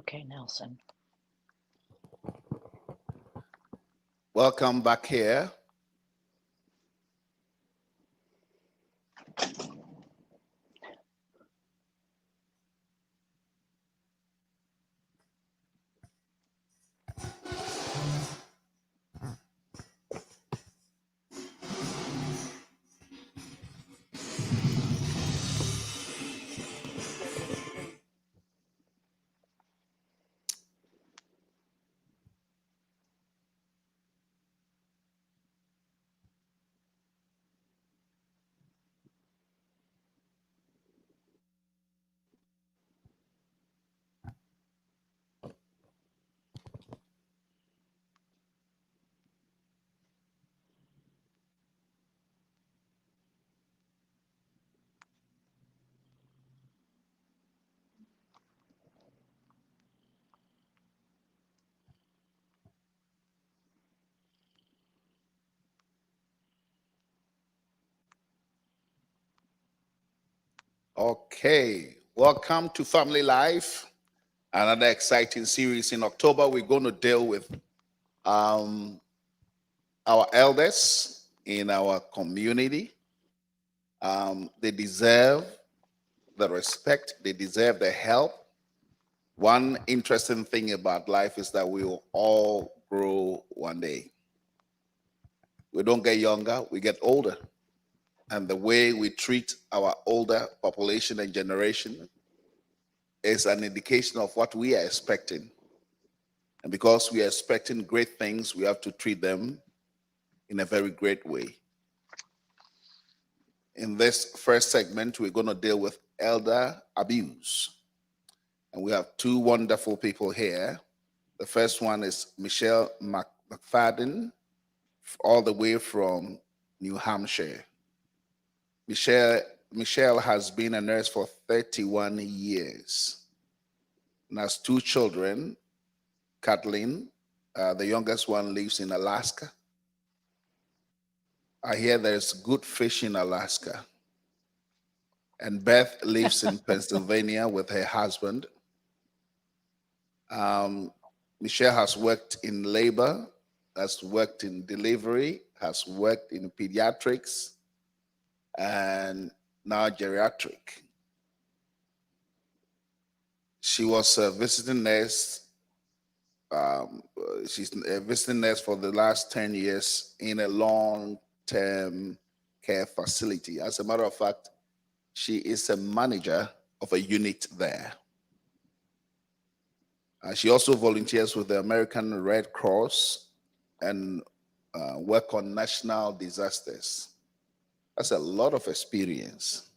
Okay, Nelson. Welcome back here. Okay, welcome to Family Life, another exciting series. In October, we're going to deal with our elders in our community. They deserve the respect, they deserve the help. One interesting thing about life is that we will all grow one day. We don't get younger, we get older. And the way we treat our older population and generation is an indication of what we are expecting. And because we are expecting great things, we have to treat them in a very great way. In this first segment, we're going to deal with elder abuse. And we have two wonderful people here. The first one is Michelle McFadden, all the way from New Hampshire. Michelle has been a nurse for 31 years and has two children. Kathleen, the youngest one, lives in Alaska. I hear there's good fish in Alaska. And Beth lives in Pennsylvania with her husband. Michelle has worked in labor, has worked in delivery, has worked in pediatrics, and now geriatric. She was a visiting nurse. She's a visiting nurse for the last 10 years in a long-term care facility. As a matter of fact, she is a manager of a unit there. She also volunteers with the American Red Cross and work on national disasters. That's a lot of experience.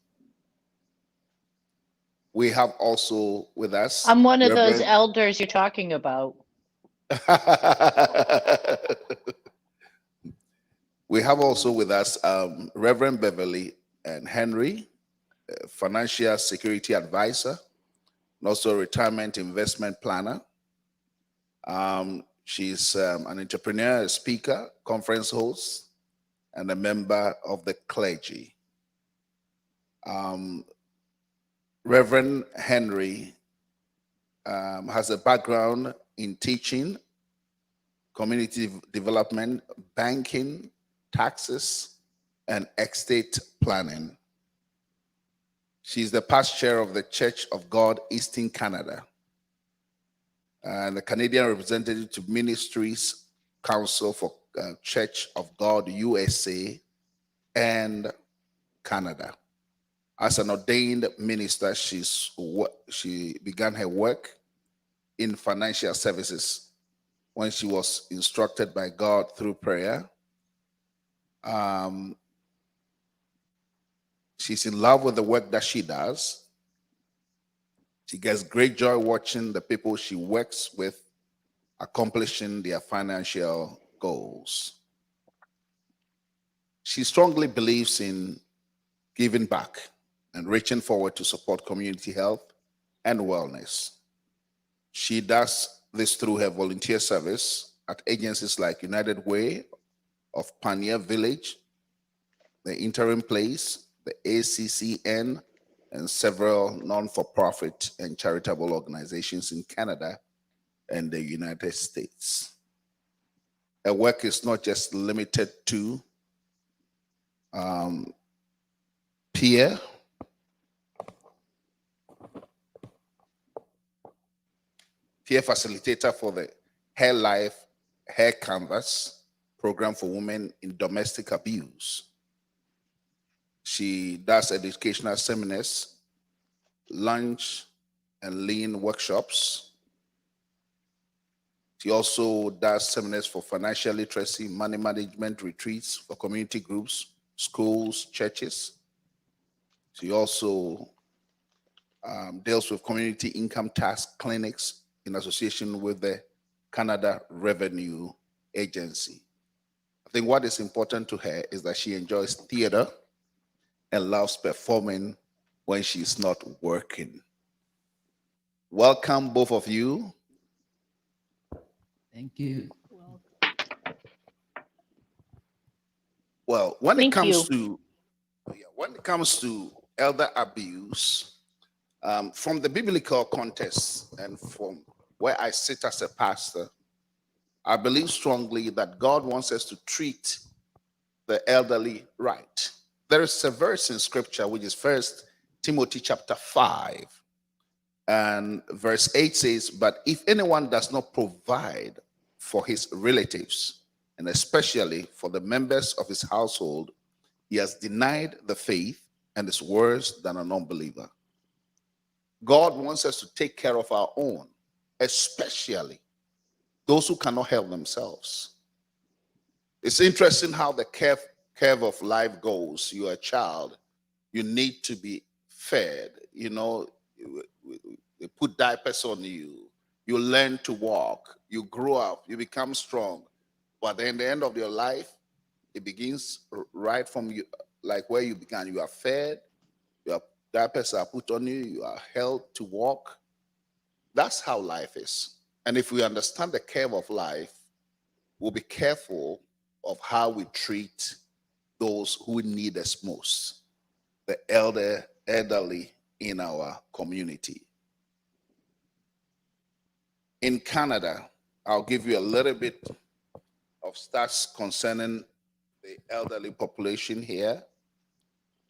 We have also with us. I'm one of those elders you're talking about. We have also with us Reverend Beverly and Henry, financial security advisor, and also retirement investment planner. She's an entrepreneur, a speaker, conference host, and a member of the clergy. Reverend Henry has a background in teaching, community development, banking, taxes, and estate planning. She's the past chair of the Church of God Eastern Canada and the Canadian representative to Ministries Council for Church of God USA and Canada. As an ordained minister, she began her work in financial services when she was instructed by God through prayer. She's in love with the work that she does. She gets great joy watching the people she works with accomplishing their financial goals. She strongly believes in giving back and reaching forward to support community health and wellness. She does this through her volunteer service at agencies like United Way of Pioneer Village, the Interim Place, the ACCN, and several non-for-profit and charitable organizations in Canada and the United States. Her work is not just limited to peer facilitator for the Her Life, Her Canvas program for women in domestic abuse. She does educational seminars, lunch and lean workshops. She also does seminars for financial literacy, money management retreats for community groups, schools, churches. She also deals with community income tax clinics in association with the Canada Revenue Agency. I think what is important to her is that she enjoys theater and loves performing when she's not working. Welcome, both of you. Thank you. Well, when Thank it comes you. to elder abuse, from the biblical context and from where I sit as a pastor, I believe strongly that God wants us to treat the elderly right. There is a verse in scripture which is 1 Timothy chapter 5 and verse 8 says, "But if anyone does not provide for his relatives, and especially for the members of his household, he has denied the faith and is worse than an unbeliever." God wants us to take care of our own, especially those who cannot help themselves. It's interesting how the curve of life goes. You're a child, you need to be fed, they put diapers on you, you learn to walk, you grow up, you become strong. But then the end of your life, it begins right from you, like where you began. You are fed, your diapers are put on you, you are held to walk. That's how life is. And if we understand the curve of life, we'll be careful of how we treat those who need us most, the elderly in our community. In Canada, I'll give you a little bit of stats concerning the elderly population here.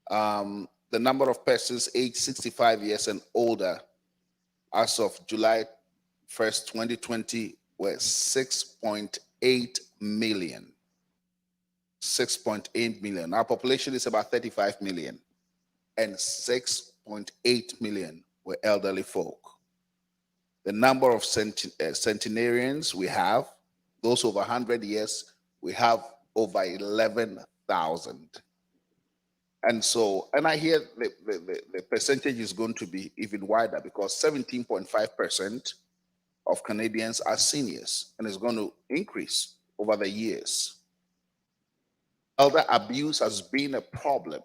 The number of persons aged 65 years and older as of July 1st, 2020 were 6.8 million. 6.8 million. Our population is about 35 million, and 6.8 million were elderly folk. The number of centenarians we have, those over 100 years, we have over 11,000. And I hear the percentage is going to be even wider because 17.5% of Canadians are seniors, and it's going to increase over the years. elder abuse has been a problem,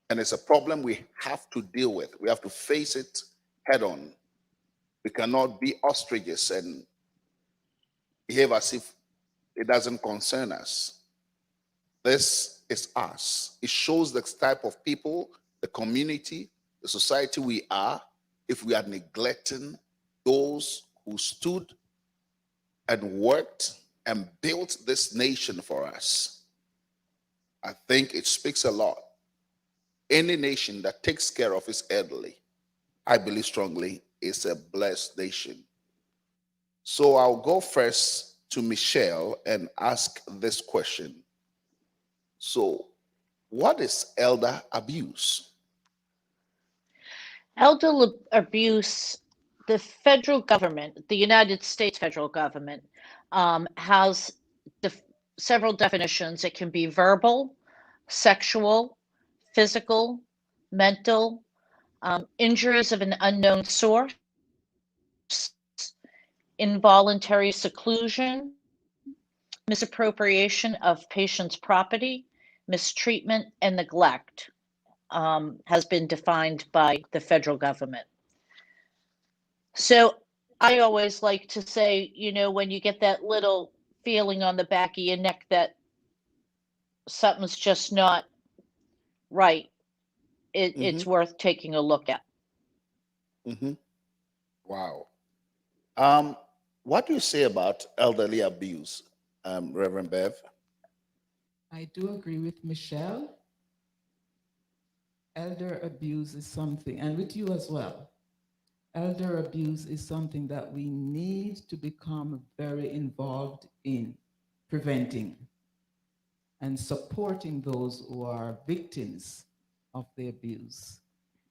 and it's a problem we have to deal with. We have to face it head on. We cannot be ostriches and behave as if it doesn't concern us. This is us. It shows the type of people, the community, the society we are if we are neglecting those who stood and worked and built this nation for us. I think it speaks a lot. Any nation that takes care of its elderly, I believe strongly, is a blessed nation. So I'll go first to Michelle and ask this question. So, what is elder abuse? Elder abuse, the federal government, the United States federal government, has several definitions. It can be verbal, sexual, physical, mental, injuries of an unknown source, involuntary seclusion, misappropriation of patient's property, mistreatment, and neglect has been defined by the federal government. So I always like to say, when you get that little feeling on the back of your neck that something's just not right, it's worth taking a look at. Wow. What do you say about elderly abuse, Reverend Bev? I do agree with Michelle. Elder abuse is something, and with you as well. Elder abuse is something that we need to become very involved in preventing and supporting those who are victims of the abuse.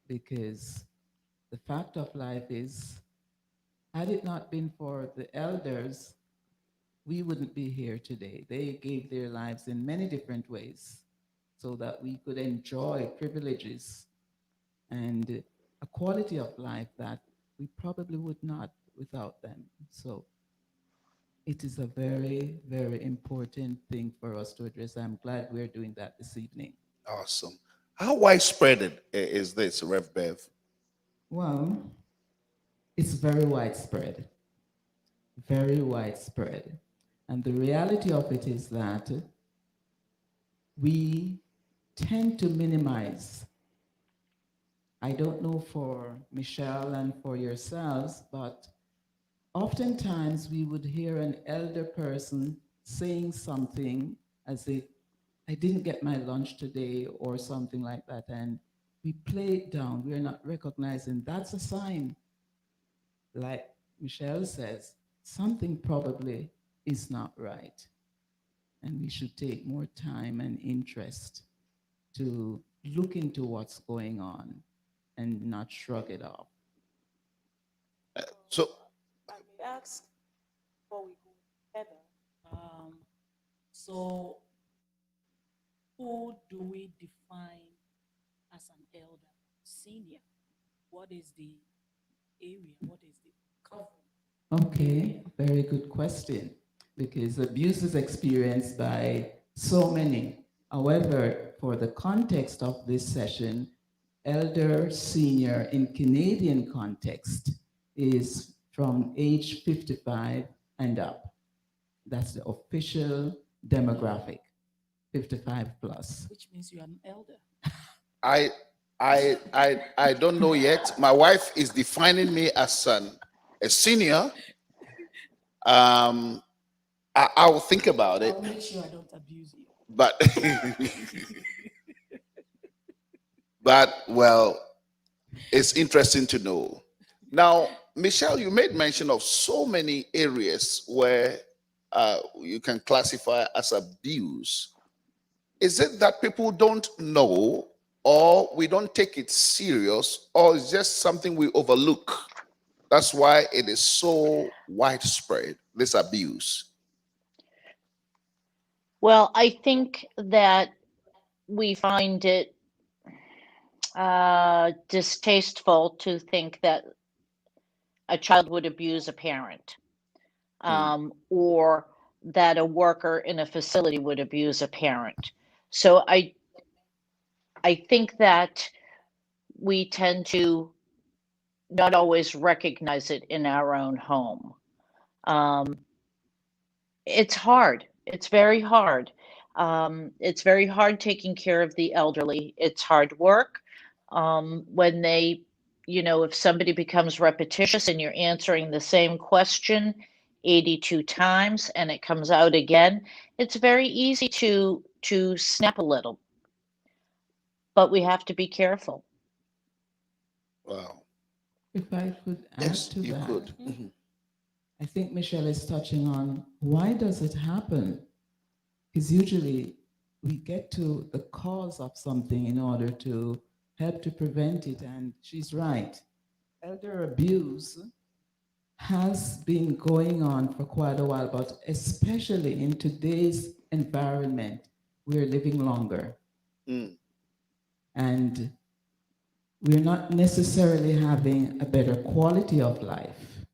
Because the fact of life is, had it not been for the elders, we wouldn't be here today. They gave their lives in many different ways so that we could enjoy privileges and a quality of life that we probably would not without them. So it is a very, very important thing for us to address. I'm glad we're doing that this evening. Awesome. How widespread is this, Rev Bev? Well, it's very widespread, very widespread. And the reality of it is that we tend to minimize. I don't know for Michelle and for yourselves, but oftentimes we would hear an elder person saying something as if, I didn't get my lunch today or something like that, and we play it down. We're not recognizing that's a sign. Like Michelle says, something probably is not right. And we should take more time and interest to look into what's going on and not shrug it off. So, I may ask before we go further. So, who do we define as an elder? Senior? What is the area? What is the cover? Okay, very good question, because abuse is experienced by so many. However, for the context of this session, elder, senior in Canadian context is from age 55 and up. That's the official demographic, 55 plus. Which means you're an elder. I don't know yet. My wife is defining me as a senior. I will think about it. I'll make sure I don't abuse you. But well, it's interesting to know. Now, Michelle, you made mention of so many areas where you can classify as abuse. Is it that people don't know, or we don't take it serious, or it's just something we overlook? That's why it is so widespread, this abuse. Well, I think that we find it distasteful to think that a child would abuse a parent, or that a worker in a facility would abuse a parent. So I think that we tend to not always recognize it in our own home. It's hard. It's very hard. It's very hard taking care of the elderly. It's hard work. When they, if somebody becomes repetitious and you're answering the same question 82 times and it comes out again, it's very easy to snap a little. But we have to be careful. Wow. If I could add Yes, to you that, could. Mhm. I think Michelle is touching on why does it happen? Because usually we get to the cause of something in order to help to prevent it. And she's right. Elder abuse has been going on for quite a while, but especially in today's environment, we're living longer. Mm. And we're not necessarily having a better quality of life.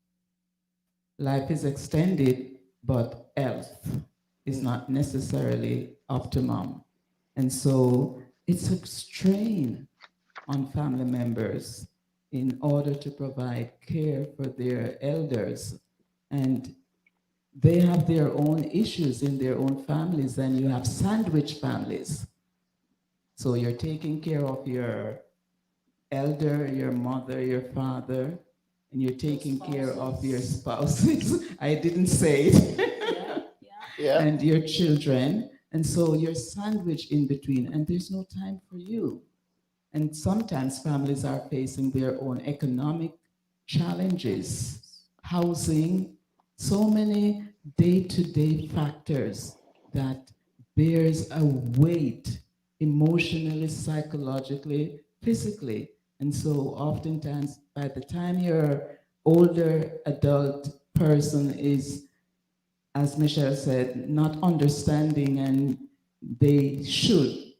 Life is extended, but health is not necessarily optimum. And so it's a strain on family members in order to provide care for their elders. And they have their own issues in their own families, and you have sandwich families. So you're taking care of your elder, your mother, your father, and you're taking care of your spouses. I didn't say it. Yeah, yeah. Yeah. And your children. And so you're sandwiched in between, and there's no time for you. And sometimes families are facing their own economic challenges, housing, so many day-to-day factors that bears a weight emotionally, psychologically, physically. And so oftentimes by the time your older adult person is, as Michelle said, not understanding and they should,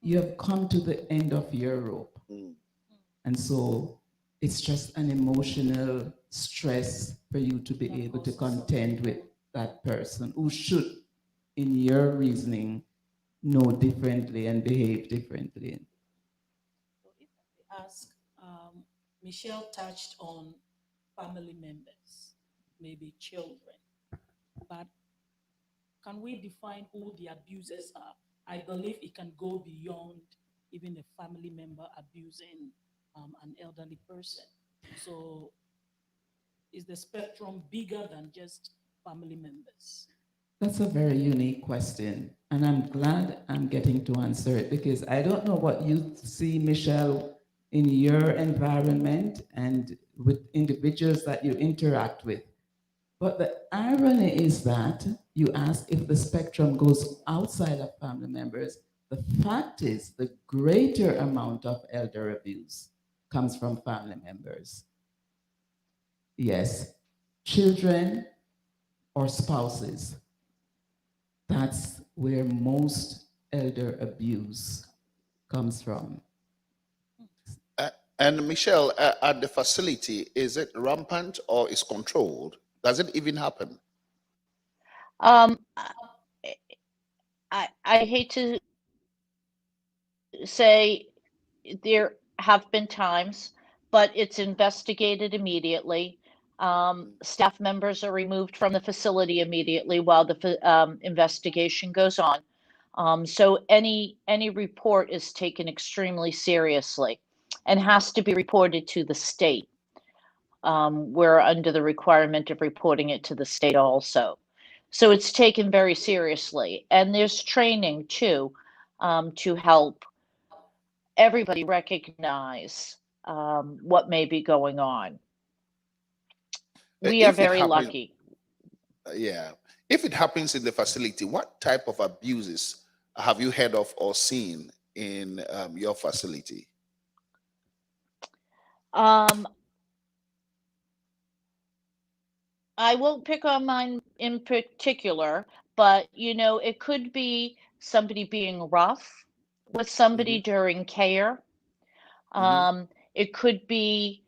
you have come to the end of your rope. Mm. And so it's just an emotional stress for you to be able to contend with that person who should, in your reasoning, know differently and behave differently. So if I may ask, Michelle touched on family members, maybe children, but can we define who the abusers are? I believe it can go beyond even a family member abusing an elderly person. So is the spectrum bigger than just family members? That's a very unique question. And I'm glad I'm getting to answer it because I don't know what you see, Michelle, in your environment and with individuals that you interact with. But the irony is that you ask if the spectrum goes outside of family members. The fact is, the greater amount of elder abuse comes from family members. Yes, children or spouses. That's where most elder abuse comes from. And Michelle, at the facility, is it rampant or is controlled? Does it even happen? Um, I hate to say there have been times, but it's investigated immediately. Staff members are removed from the facility immediately while the investigation goes on. So any report is taken extremely seriously and has to be reported to the state. We're under the requirement of reporting it to the state also. So it's taken very seriously. And there's training too, to help everybody recognize what may be going on. We are If it very happens, lucky. yeah. If it happens in the facility, what type of abuses have you heard of or seen in your facility? Um, I won't pick on mine in particular, but it could be somebody being rough with somebody Hmm. during care. Hmm. It could be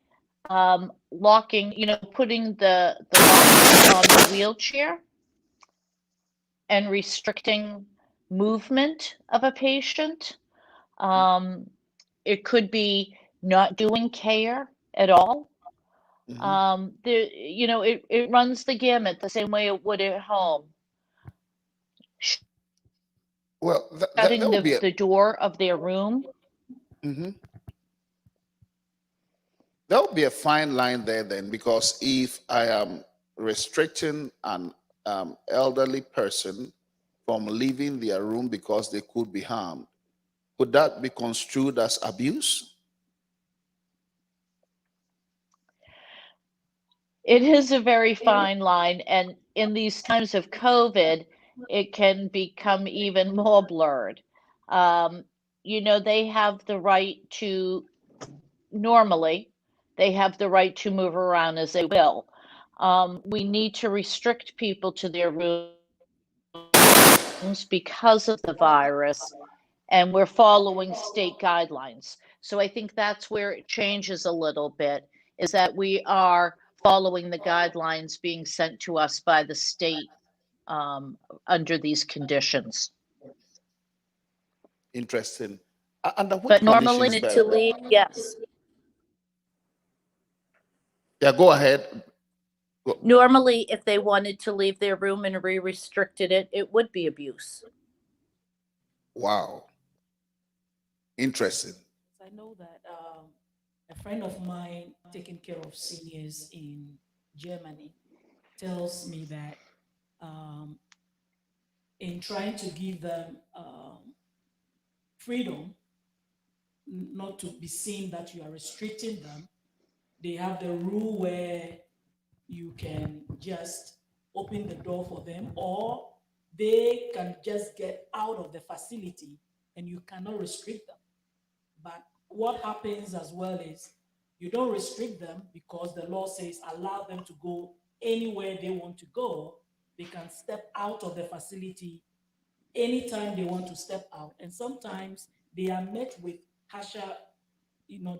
locking, putting the lock on the wheelchair and restricting movement of a patient. Um, it could be not doing care at all. It runs the gamut the same way it would at home. Well, Shutting that would be a, the door of their room. mhm. That would be a fine line there then, because if I am restricting an elderly person from leaving their room because they could be harmed, could that be construed as abuse? It is a very fine line, and in these times of COVID, it can become even more blurred. Um, they have the right to, normally, they have the right to move around as they will. We need to restrict people to their rooms because of the virus, and we're following state guidelines. So I think that's where it changes a little bit, is that we are following the guidelines being sent to us by the state under these conditions. Interesting. Under which But normally, conditions, Wanted to Bev? leave, yes. Yeah, go ahead. Normally, if they wanted to leave their room and restricted it, it would be abuse. Wow. Interesting. I know that a friend of mine taking care of seniors in Germany tells me that in trying to give them freedom, not to be seen that you are restricting them, they have the rule where you can just open the door for them, or they can just get out of the facility and you cannot restrict them. But what happens as well is you don't restrict them because the law says allow them to go anywhere they want to go. They can step out of the facility anytime they want to step out. And sometimes they are met with harsher,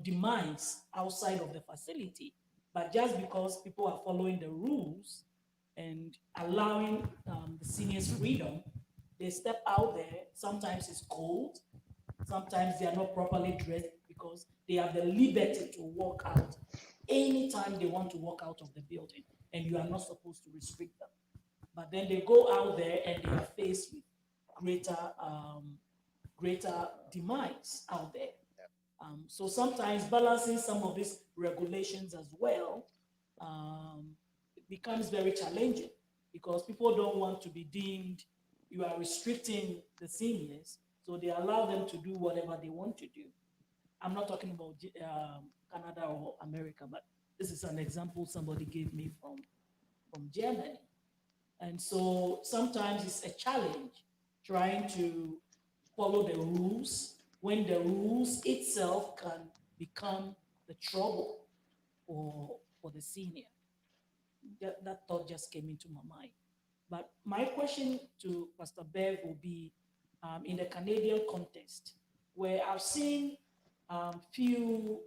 demands outside of the facility. But just because people are following the rules and allowing the seniors freedom, they step out there. Sometimes it's cold. Sometimes they are not properly dressed because they have the liberty to walk out anytime they want to walk out of the building, and you are not supposed to restrict them. But then they go out there and they are faced with greater demise out there. So sometimes balancing some of these regulations as well it becomes very challenging because people don't want to be deemed you are restricting the seniors, so they allow them to do whatever they want to do. I'm not talking about Canada or America, but this is an example somebody gave me from Germany. And so sometimes it's a challenge trying to follow the rules when the rules itself can become the trouble for the senior. That thought just came into my mind. But my question to Pastor Bev will be in the Canadian context, where I've seen few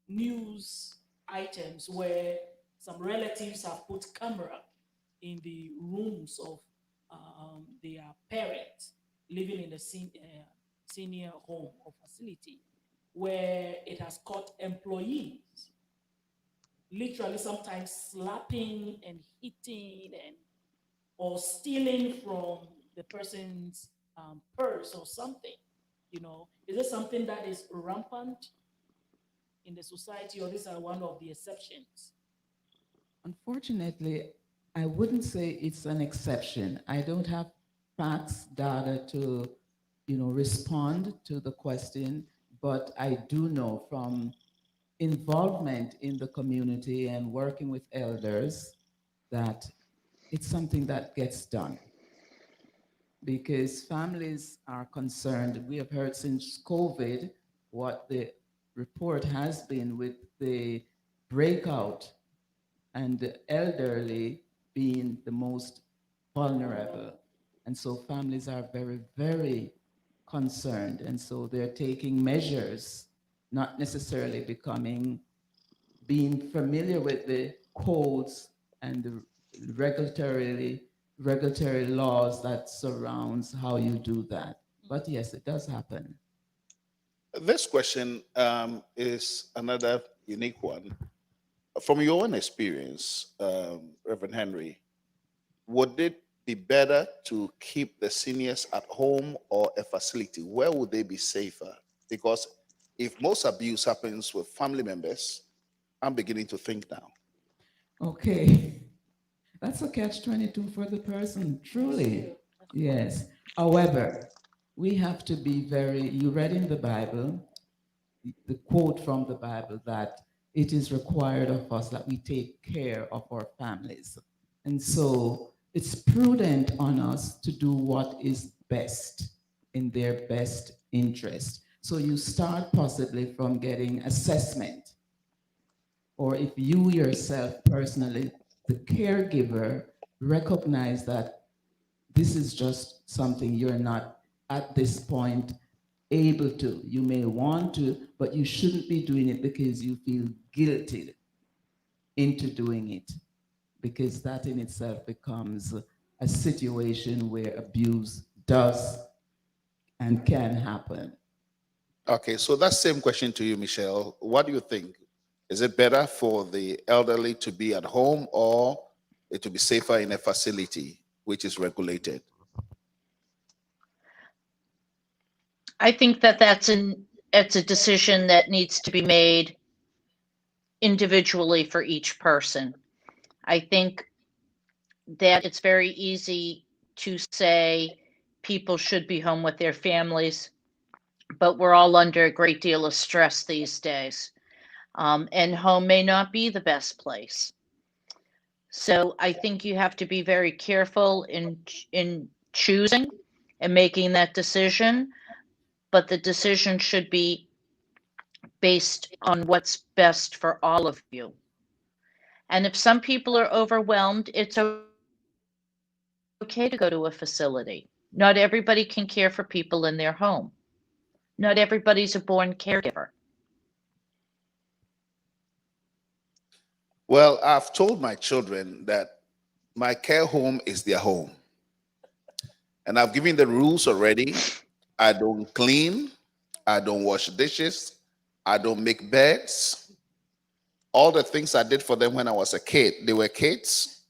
news items where some relatives have put camera in the rooms of their parents living in the senior home or facility, where it has caught employees literally sometimes slapping and hitting and or stealing from the person's purse or something. Is this something that is rampant in the society, or these are one of the exceptions? Unfortunately, I wouldn't say it's an exception. I don't have facts, data to, respond to the question, but I do know from involvement in the community and working with elders that it's something that gets done because families are concerned. We have heard since COVID what the report has been with the breakout and the elderly being the most vulnerable. And so families are very, very concerned. And so they're taking measures, not necessarily being familiar with the codes and the regulatory regulatory laws that surrounds how you do that. But yes, it does happen. This question is another unique one. From your own experience, Reverend Henry, would it be better to keep the seniors at home or a facility? Where would they be safer? Because if most abuse happens with family members, I'm beginning to think now. Okay. That's a catch-22 for the person, truly. Yes. However, we have to be you read in the Bible, the quote from the Bible that it is required of us that we take care of our families. And so it's prudent on us to do what is best in their best interest. So you start possibly from getting assessment, or if you yourself personally, the caregiver, recognize that this is just something you're not at this point able to. You may want to, but you shouldn't be doing it because you feel guilty into doing it, because that in itself becomes a situation where abuse does and can happen. Okay, so that same question to you, Michelle. What do you think? Is it better for the elderly to be at home or it to be safer in a facility which is regulated? I think that it's a decision that needs to be made individually for each person. I think that it's very easy to say people should be home with their families, but we're all under a great deal of stress these days. And home may not be the best place. So I think you have to be very careful in choosing and making that decision, but the decision should be based on what's best for all of you. And if some people are overwhelmed, it's okay to go to a facility. Not everybody can care for people in their home. Not everybody's a born caregiver. Well, I've told my children that my care home is their home. And I've given the rules already. I don't clean, I don't wash dishes, I don't make beds. All the things I did for them when I was a kid, they were kids,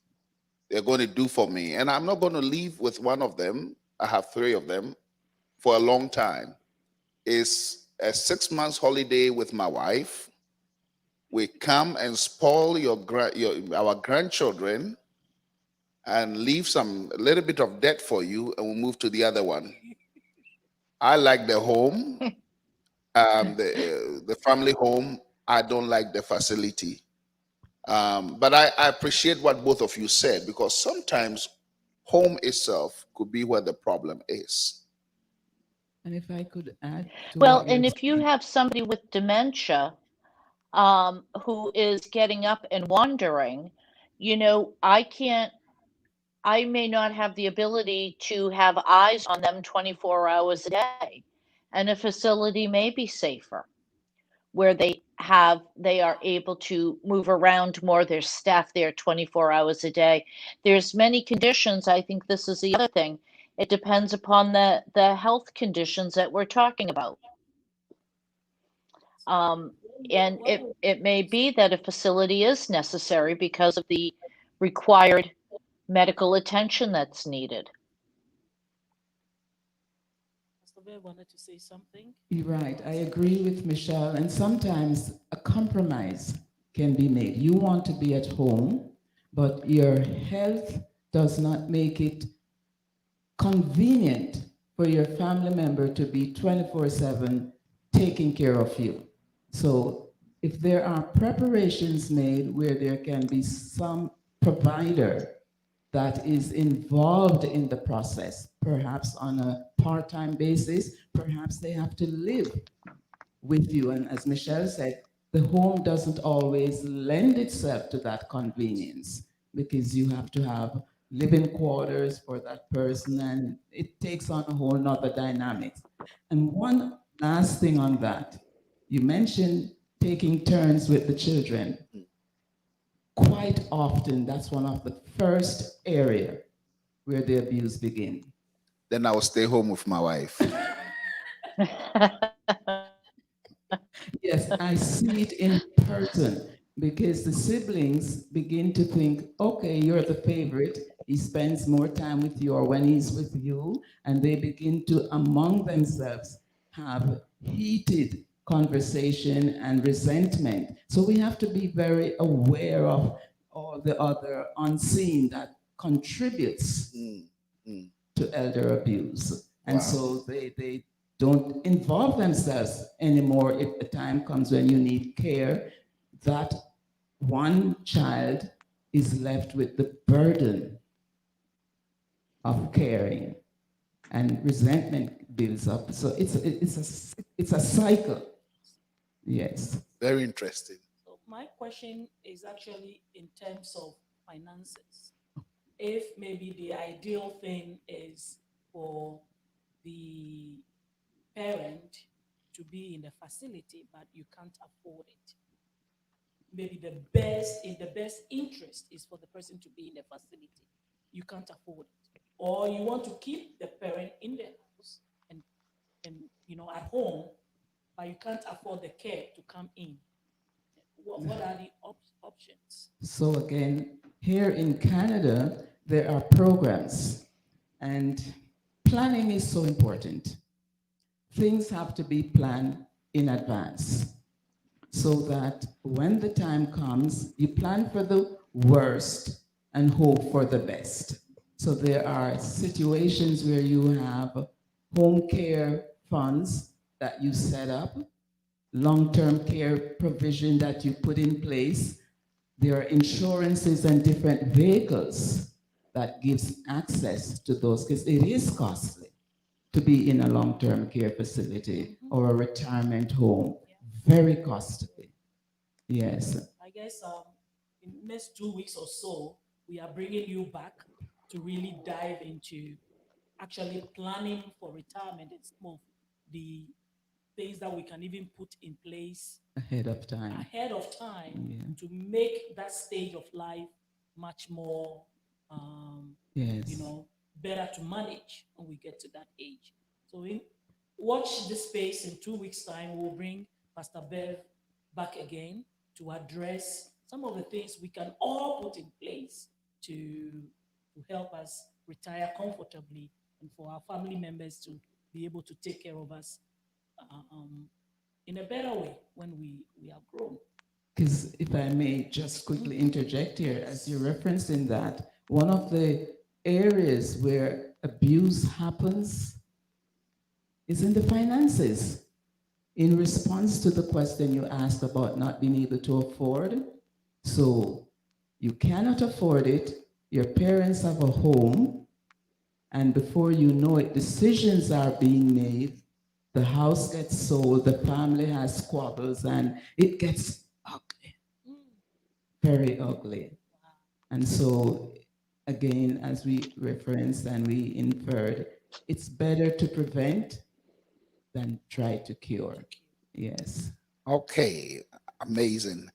they're going to do for me. And I'm not going to leave with one of them. I have 3 of them for a long time. It's a 6 months holiday with my wife. We come and spoil our grandchildren and leave a little bit of debt for you, and we'll move to the other one. I like the home, the family home. I don't like the facility. But I appreciate what both of you said, because sometimes home itself could be where the problem is. And if I could add to Well, what you're and if you saying. have somebody with dementia who is getting up and wandering, I may not have the ability to have eyes on them 24 hours a day. And a facility may be safer where they are able to move around more. There's staff there 24 hours a day. There's many conditions. I think this is the other thing. It depends upon the health conditions that we're talking about. And it may be that a facility is necessary because of the required medical attention that's needed. Pastor Bear wanted to say something. You're right. I agree with Michelle. And sometimes a compromise can be made. You want to be at home, but your health does not make it convenient for your family member to be 24/7 taking care of you. So if there are preparations made where there can be some provider that is involved in the process, perhaps on a part-time basis, perhaps they have to live with you. And as Michelle said, the home doesn't always lend itself to that convenience, because you have to have living quarters for that person, and it takes on a whole nother dynamic. And one last thing on that, you mentioned taking turns with the children. Quite often, that's one of the first area where the abuse begins. Then I will stay home with my wife. Yes, I see it in person because the siblings begin to think, okay, you're the favorite. He spends more time with you or when he's with you, and they begin to, among themselves, have heated conversation and resentment. So we have to be very aware of all the other unseen that contributes Mm, mm. to elder abuse. And Wow. so they don't involve themselves anymore if the time comes when you need care. That one child is left with the burden of caring, and resentment builds up. So it's a cycle. Yes. Very interesting. So my question is actually in terms of finances. If maybe the ideal thing is for the parent to be in the facility, but you can't afford it. Maybe in the best interest is for the person to be in the facility. You can't afford it. Or you want to keep the parent in the house and at home, but you can't afford the care to come in. What are the options? So again, here in Canada, there are programs, and planning is so important. Things have to be planned in advance so that when the time comes, you plan for the worst and hope for the best. So there are situations where you have home care funds that you set up, long-term care provision that you put in place. There are insurances and different vehicles that gives access to those, because it is costly to be in a long-term care facility or a retirement home. Very costly. Yes. I guess in the next 2 weeks or so, we are bringing you back to really dive into actually planning for retirement and some of the things that we can even put in place Ahead of time. Yeah. to make that stage of life much more, Yes. better to manage when we get to that age. So watch this space. In 2 weeks' time. We'll bring Pastor Bev back again to address some of the things we can all put in place to help us retire comfortably and for our family members to be able to take care of us in a better way when we are grown. Because if I may just quickly interject here, as you referenced in that, one of the areas where abuse happens is in the finances. In response to the question you asked about not being able to afford, so you cannot afford it, your parents have a home, and before you know it, decisions are being made, the house gets sold, the family has squabbles, and it gets ugly, very ugly. And so, again, as we referenced and we inferred, it's better to prevent than try to cure. Yes. Okay, amazing.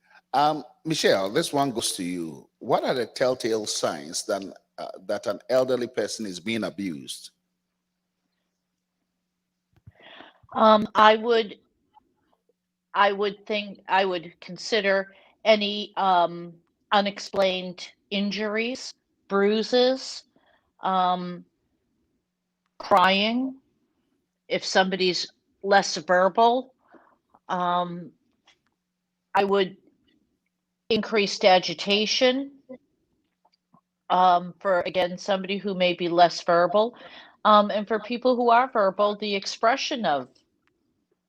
Michelle, this one goes to you. What are the telltale signs that an elderly person is being abused? I would consider any unexplained injuries, bruises, crying. If somebody's less verbal, I would increased agitation for again somebody who may be less verbal, and for people who are verbal, the expression of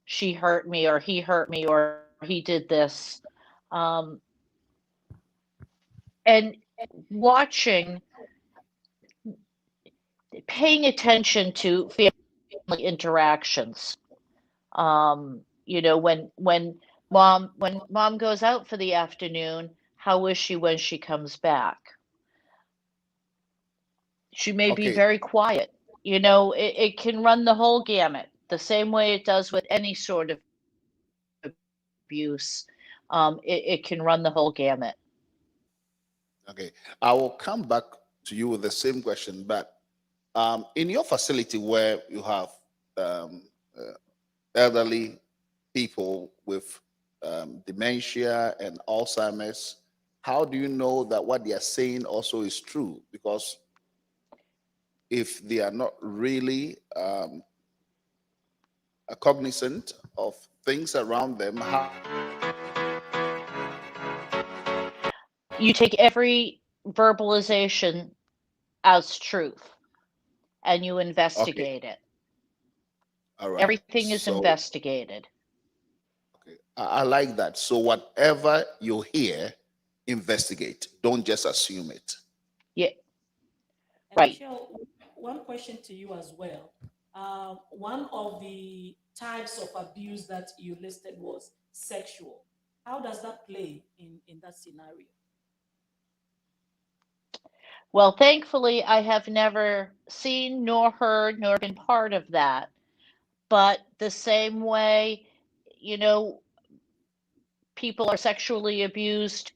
she hurt me or he hurt me or he did this, and watching, paying attention to family interactions. When mom goes out for the afternoon, how is she when she comes back? She may be Okay, very quiet. It can run the whole gamut, the same way it does with any sort of abuse. It can run the whole gamut. okay. I will come back to you with the same question, but in your facility where you have um, elderly people with dementia and Alzheimer's, how do you know that what they are saying also is true? Because if they are not really cognizant of things around them, how You take every verbalization as truth and you okay, investigate it. all right. Everything is So investigated. okay, I like that. So whatever you hear, investigate. Don't just assume it. Yeah, And right. Michelle, one question to you as well. One of the types of abuse that you listed was sexual. How does that play in that scenario? Well, thankfully, I have never seen nor heard nor been part of that. But the same way, you know, people are sexually abused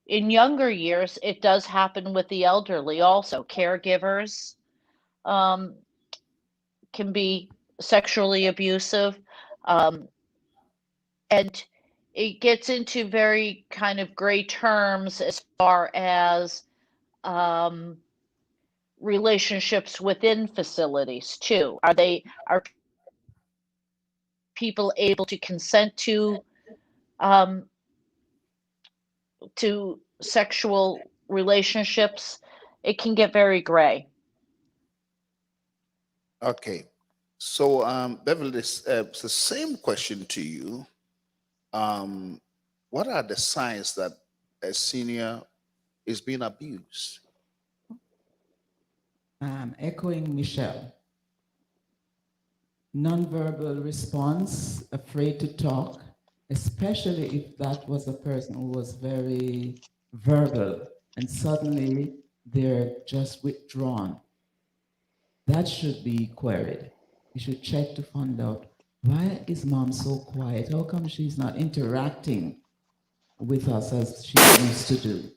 in younger years, it does happen with the elderly also. Caregivers um, can be sexually abusive. Um, and it gets into very kind of gray terms as far as um, relationships within facilities too. Are people able to consent um, to sexual relationships? It can get very gray. Okay. So, Beverly, it's the same question to you. Um, what are the signs that a senior is being abused? Echoing Michelle, nonverbal response, afraid to talk, especially if that was a person who was very verbal and suddenly they're just withdrawn. That should be queried. You should check to find out, why is mom so quiet? How come she's not interacting with us as she used to do?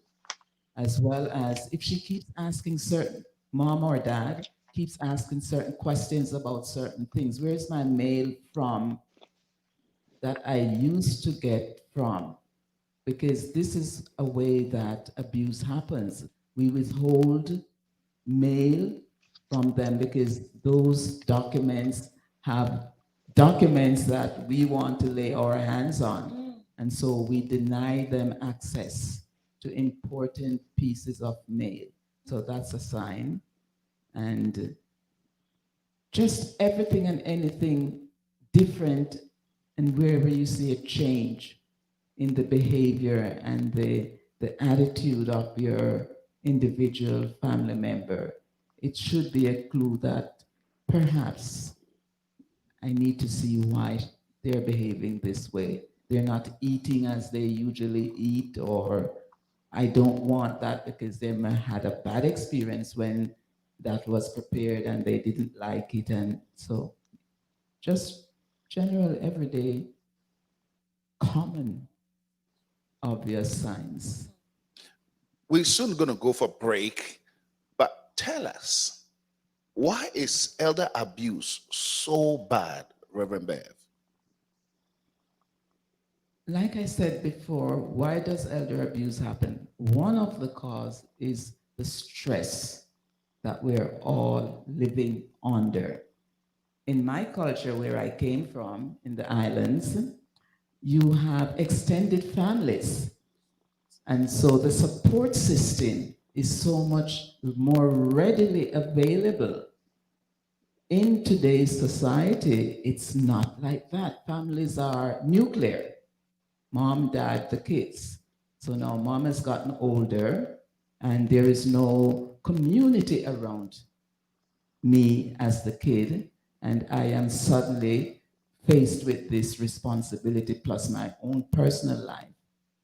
As well as if she keeps asking certain, mom or dad keeps asking certain questions about certain things. Where's my mail from that I used to get from? Because this is a way that abuse happens. We withhold mail from them because those documents have documents that we want to lay our hands on. And so we deny them access to important pieces of mail. So that's a sign. And just everything and anything different, and wherever you see a change in the behavior and the attitude of your individual family member, it should be a clue that perhaps I need to see why they're behaving this way. They're not eating as they usually eat, or I don't want that because they may had a bad experience when that was prepared and they didn't like it. And so just general, everyday, common, obvious signs. We're soon going to go for break, but tell us, why is elder abuse so bad, Reverend Bev? Like I said before, why does elder abuse happen? One of the cause is the stress that we're all living under. In my culture, where I came from, in the islands, you have extended families. And so the support system is so much more readily available. In today's society, it's not like that. Families are nuclear. Mom, dad, the kids. So now mom has gotten older and there is no community around me as the kid. And I am suddenly faced with this responsibility plus my own personal life.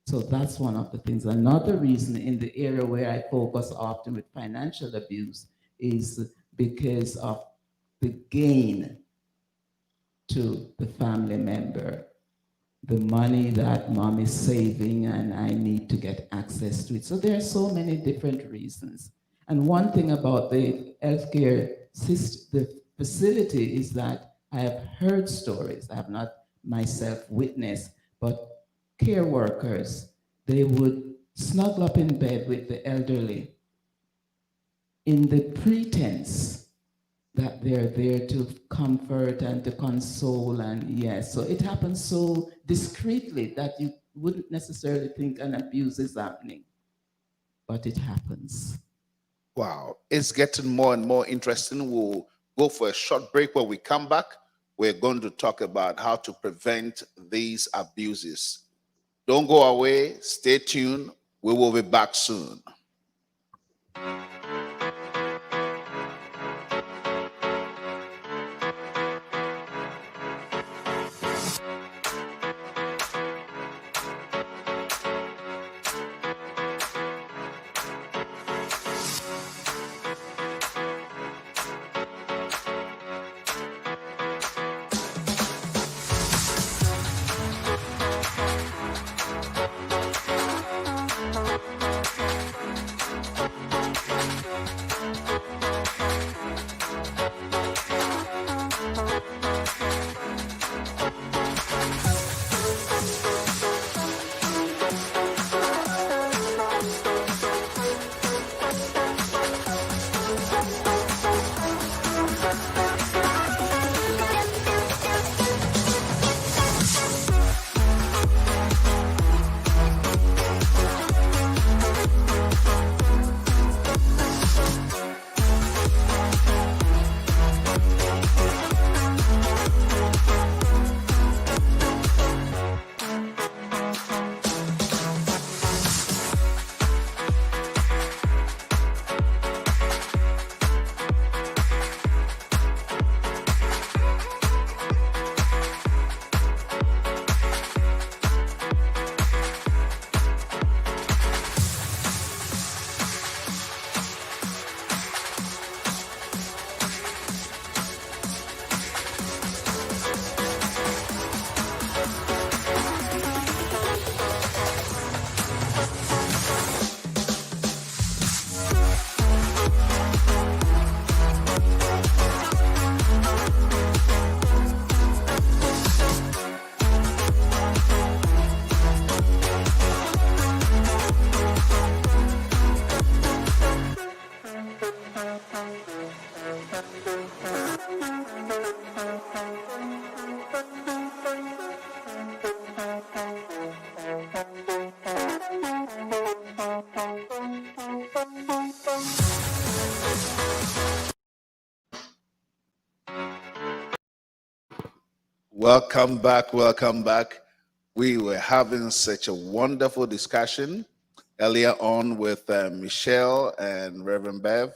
So that's one of the things. Another reason in the area where I focus often with financial abuse is because of the gain to the family member, the money that mom is saving and I need to get access to it. So there are so many different reasons. And one thing about the healthcare system, the facility, is that I have heard stories. I have not myself witnessed, but care workers, they would snuggle up in bed with the elderly in the pretense that they're there to comfort and to console. And yes, so it happens so discreetly that you wouldn't necessarily think an abuse is happening, but it happens. Wow, it's getting more and more interesting. We'll go for a short break. When we come back, we're going to talk about how to prevent these abuses. Don't go away. Stay tuned. We will be back soon. Welcome back. Welcome back. We were having such a wonderful discussion earlier on with Michelle and Reverend Bev.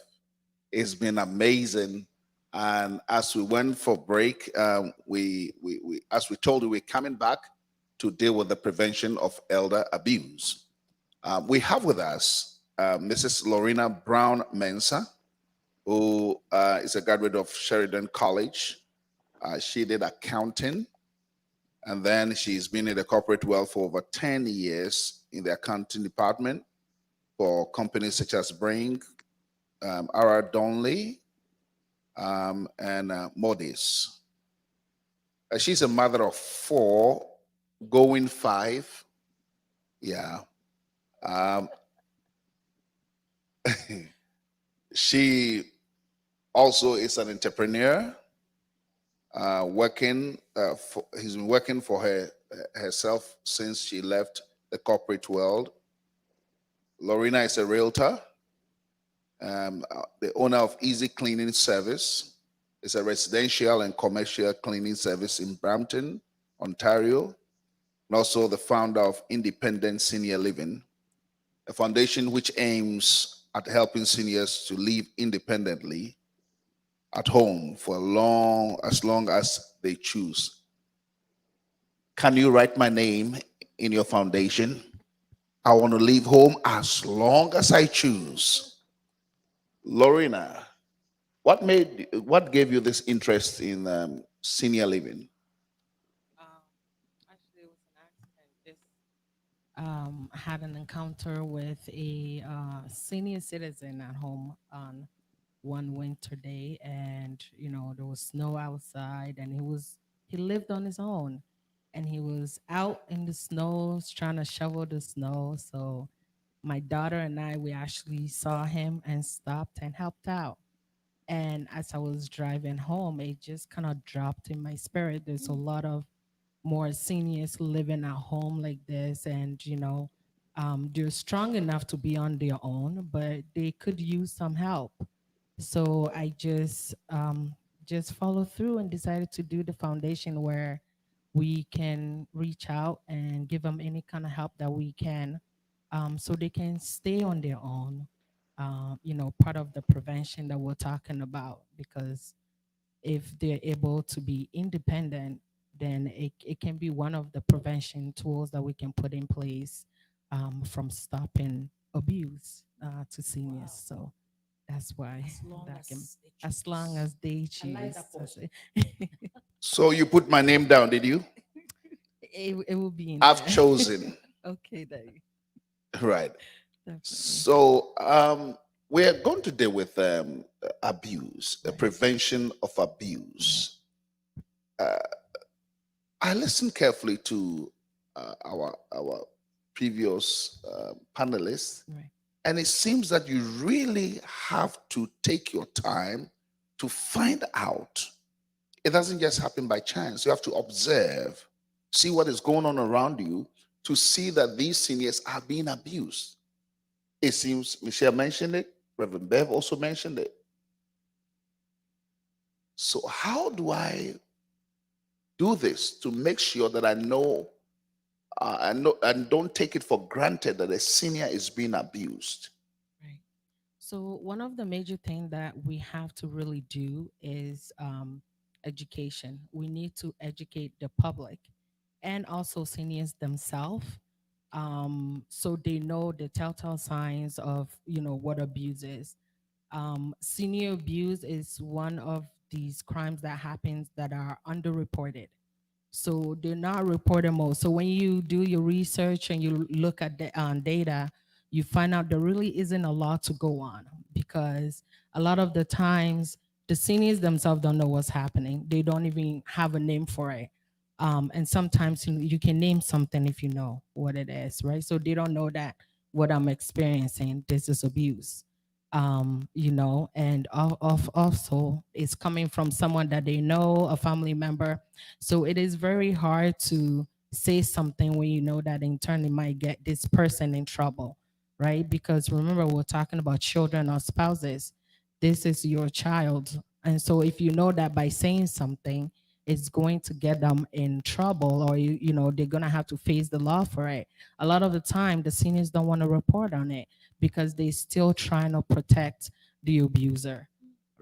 It's been amazing. And as we went for break, as we told you, we're coming back to deal with the prevention of elder abuse. We have with us Mrs. Lorena Brown Mensah, who is a graduate of Sheridan College. She did accounting, and then she's been in the corporate world for over 10 years in the accounting department for companies such as Brink, R.R. Donnelley, and Modis. She's a mother of 4, going 5. Yeah. She also is an entrepreneur. He's been working for herself since she left the corporate world. Lorena is a realtor, the owner of Easy Cleaning Service. It's a residential and commercial cleaning service in Brampton, Ontario, and also the founder of Independent Senior Living, a foundation which aims at helping seniors to live independently at home for as long as they choose. Can you write my name in your foundation? I want to leave home as long as I choose. Lorena, what gave you this interest in senior living? Actually, it was an accident. had an encounter with a senior citizen at home on one winter day, and there was snow outside, and he lived on his own, and he was out in the snow trying to shovel the snow. So my daughter and I, we actually saw him and stopped and helped out. And as I was driving home, it just kind of dropped in my spirit. There's a lot of more seniors living at home like this, and they're strong enough to be on their own, but they could use some help. So I just followed through and decided to do the foundation where we can reach out and give them any kind of help that we can, so they can stay on their own. Part of the prevention that we're talking about, because if they're able to be independent, then it can be one of the prevention tools that we can put in place, from stopping abuse to seniors. So that's why As long that can, as they as long as choose. they I like choose. that That's portion. it. So you put my name down, did you? It will be in I've there. chosen. Okay, Daddy. Right. Definitely. So we're going to deal with abuse, the Right. prevention of abuse. I listened carefully to our previous panelists, Right. and it seems that you really have to take your time to find out. It doesn't just happen by chance. You have to observe, see what is going on around you to see that these seniors are being abused. It seems Michelle mentioned it, Reverend Bev also mentioned it. So, how do I do this to make sure that I know and don't take it for granted that a senior is being abused? Right. So one of the major things that we have to really do is education. We need to educate the public and also seniors themselves, so they know the telltale signs of what abuse is. Senior abuse is one of these crimes that happens that are underreported, so they're not reportable. So when you do your research and you look at the data, you find out there really isn't a lot to go on, because a lot of the times the seniors themselves don't know what's happening. They don't even have a name for it. And sometimes you can name something if you know what it is, right? So they don't know that what I'm experiencing, this is abuse. And also it's coming from someone that they know, a family member. So it is very hard to say something when you know that in turn it might get this person in trouble, right? Because remember, we're talking about children or spouses. This is your child. And so if you know that by saying something, it's going to get them in trouble, or they're going to have to face the law for it. A lot of the time the seniors don't want to report on it because they still trying to protect the abuser.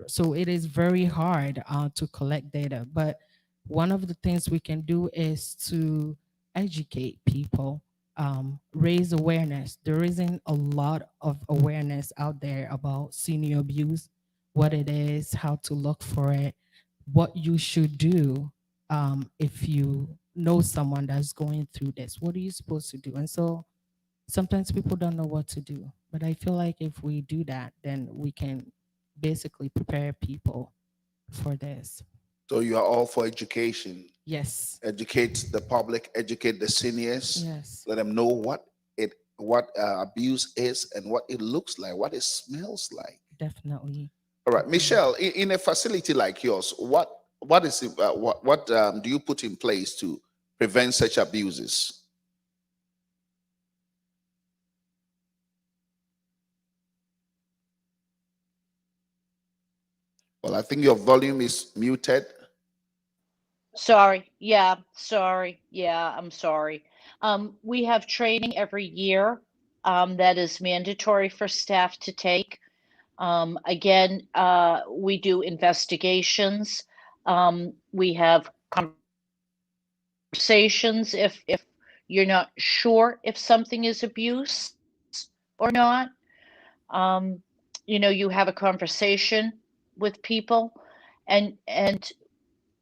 So it is very hard to collect data. But one of the things we can do is to educate people, raise awareness. There isn't a lot of awareness out there about senior abuse, what it is, how to look for it, what you should do if you know someone that's going through this. What are you supposed to do? And so sometimes people don't know what to do. But I feel like if we do that, then we can basically prepare people for this. So you are all for education. Yes. Educate the public, educate the seniors, Yes. let them know what abuse is and what it looks like, what it smells like. Definitely. All right, Michelle, in a facility like yours, what is it, what do you put in place to prevent such abuses? Well, I think your volume is muted. Sorry. Yeah, sorry. Yeah, I'm sorry. We have training every year that is mandatory for staff to take. Again, we do investigations. We have conversations if you're not sure if something is abuse or not. Um, you have a conversation with people, and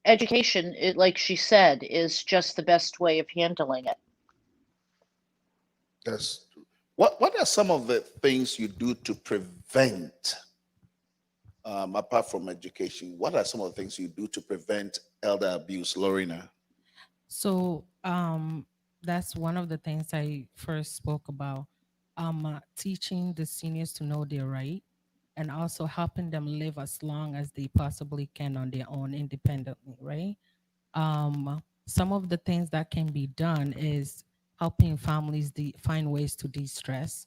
education, like she said, is just the best way of handling it. Yes. What are some of the things you do to prevent, apart from education, what are some of the things you do to prevent elder abuse, Lorena? So that's one of the things I first spoke about. Teaching the seniors to know their right and also helping them live as long as they possibly can on their own independently, right? Some of the things that can be done is helping families find ways to de-stress,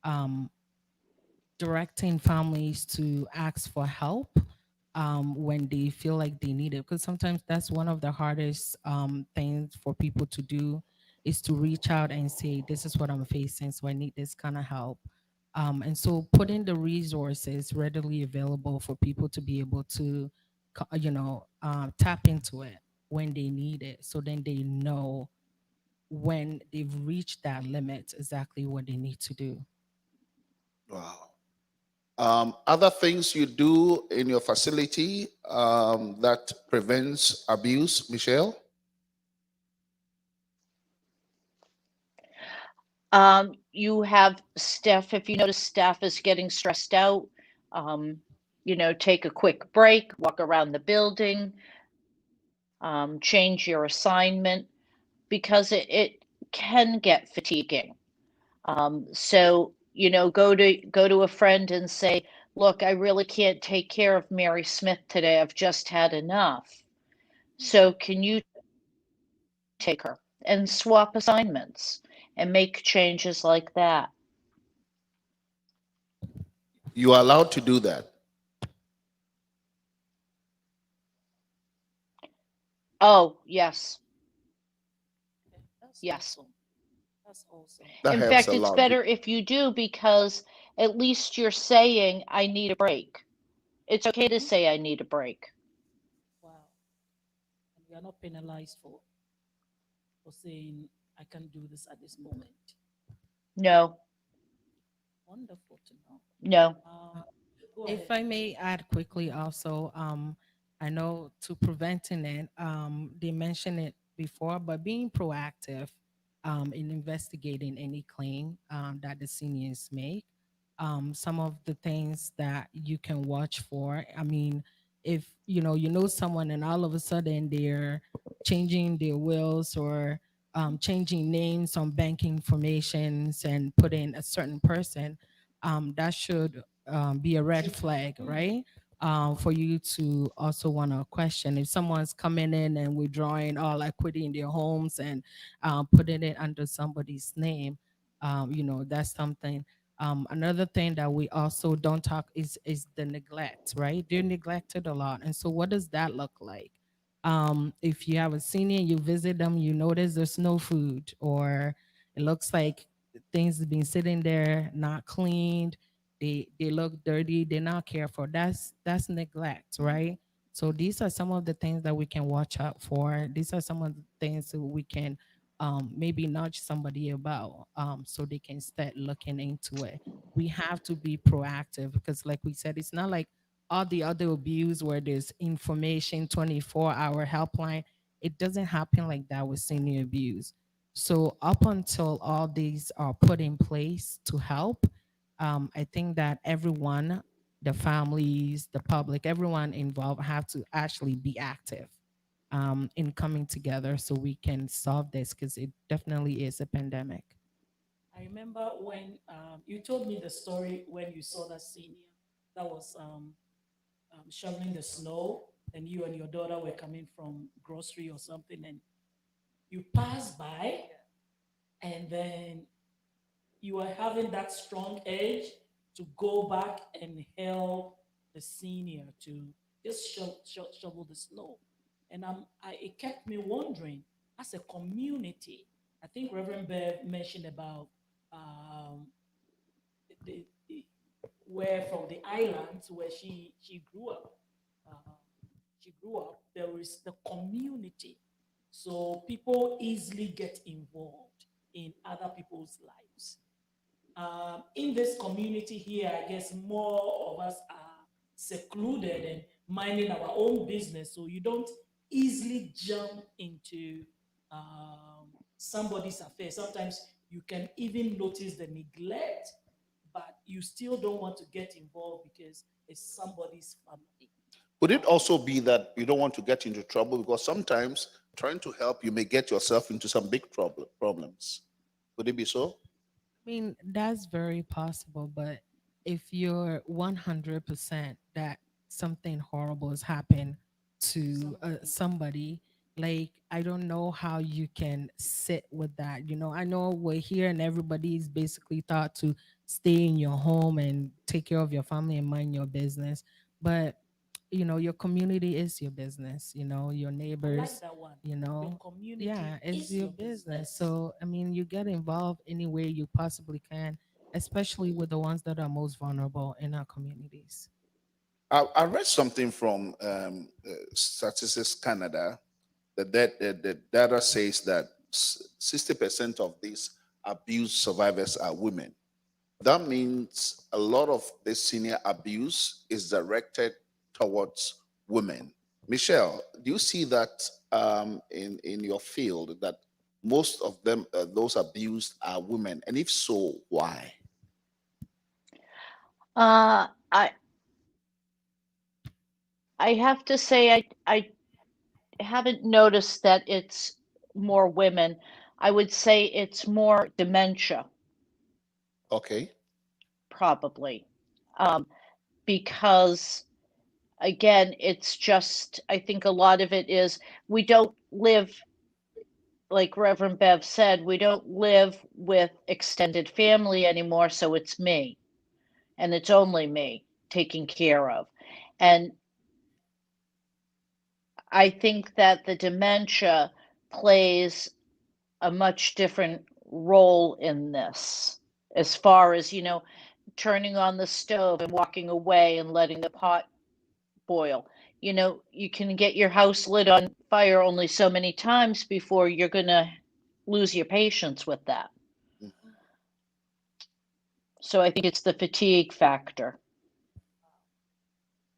um, directing families to ask for help when they feel like they need it. Because sometimes that's one of the hardest things for people to do is to reach out and say, this is what I'm facing, so I need this kind of help. And so putting the resources readily available for people to be able to, tap into it when they need it. So then they know when they've reached that limit exactly what they need to do. Wow. Other things you do in your facility that prevents abuse, Michelle? You have staff, if you notice staff is getting stressed out, take a quick break, walk around the building, change your assignment because it can get fatiguing. So, go to a friend and say, look, I really can't take care of Mary Smith today. I've just had enough. So can you take her and swap assignments and make changes like that? You are allowed to do that. Oh, yes. That's Yes. awesome. That's awesome. That In helps fact, a it's lot. better if you do because at least you're saying, I need a break. It's okay to say, I need a break. Wow. And we are not penalized for saying, I can do this at this moment. No, Wonderful to know. no. Go If ahead. I may add quickly also, I know to preventing it, they mentioned it before, but being proactive in investigating any claim that the seniors make, some of the things that you can watch for. I mean, if you know someone and all of a sudden they're changing their wills or changing names on bank informations and putting a certain person, that should be a red flag, right? For you to also want to question if someone's coming in and withdrawing all equity in their homes and putting it under somebody's name. That's something. Another thing that we also don't talk is the neglect, right? They're neglected a lot, and so what does that look like? If you have a senior, you visit them, you notice there's no food, or it looks like things have been sitting there not cleaned, they look dirty, they're not cared for. That's neglect, right? So these are some of the things that we can watch out for. These are some of the things that we can maybe nudge somebody about so they can start looking into it. We have to be proactive because like we said, it's not like all the other abuse where there's information 24-hour helpline. It doesn't happen like that with senior abuse. So up until all these are put in place to help, I think that everyone, the families, the public, everyone involved have to actually be active in coming together so we can solve this because it definitely is a pandemic. I remember when you told me the story when you saw that senior that was shoveling the snow, and you and your daughter were coming from grocery or something, and you passed by, and then you are having that strong edge to go back and help the senior to just shovel the snow. And it kept me wondering, as a community, I think Reverend Bev mentioned about um, the where from the islands where she grew up. Uh, she grew up. There is the community, so people easily get involved in other people's lives. In this community here, I guess more of us are secluded and minding our own business, so you don't easily jump into somebody's affair. Sometimes You can even notice the neglect, but you still don't want to get involved because it's somebody's family. Could it also be that you don't want to get into trouble because sometimes trying to help you may get yourself into some big problems? Could it be so? I mean, that's very possible, but if you're 100% that something horrible has happened to somebody, like, I don't know how you can sit with that. I know we're here and everybody is basically taught to stay in your home and take care of your family and mind your business. But, your community is your business, your I neighbors, like that one. you Your know, community yeah, it's is your your business. business. So, I mean, you get involved any way you possibly can, especially with the ones that are most vulnerable in our communities. I read something from Statistics Canada. The data says that 60% of these abuse survivors are women. That means a lot of this senior abuse is directed towards women. Michelle, do you see that in your field that most of them, those abused, are women? And if so, why? I have to say I haven't noticed that it's more women. I would say it's more dementia, Okay. probably, because again, it's just I think a lot of it is we don't live like Reverend Bev said, we don't live with extended family anymore, so it's me and it's only me taking care of. And I think that the dementia plays a much different role in this as far as, turning on the stove and walking away and letting the pot boil. You can get your house lit on fire only so many times before you're going to lose your patience with that. So I think it's the fatigue factor.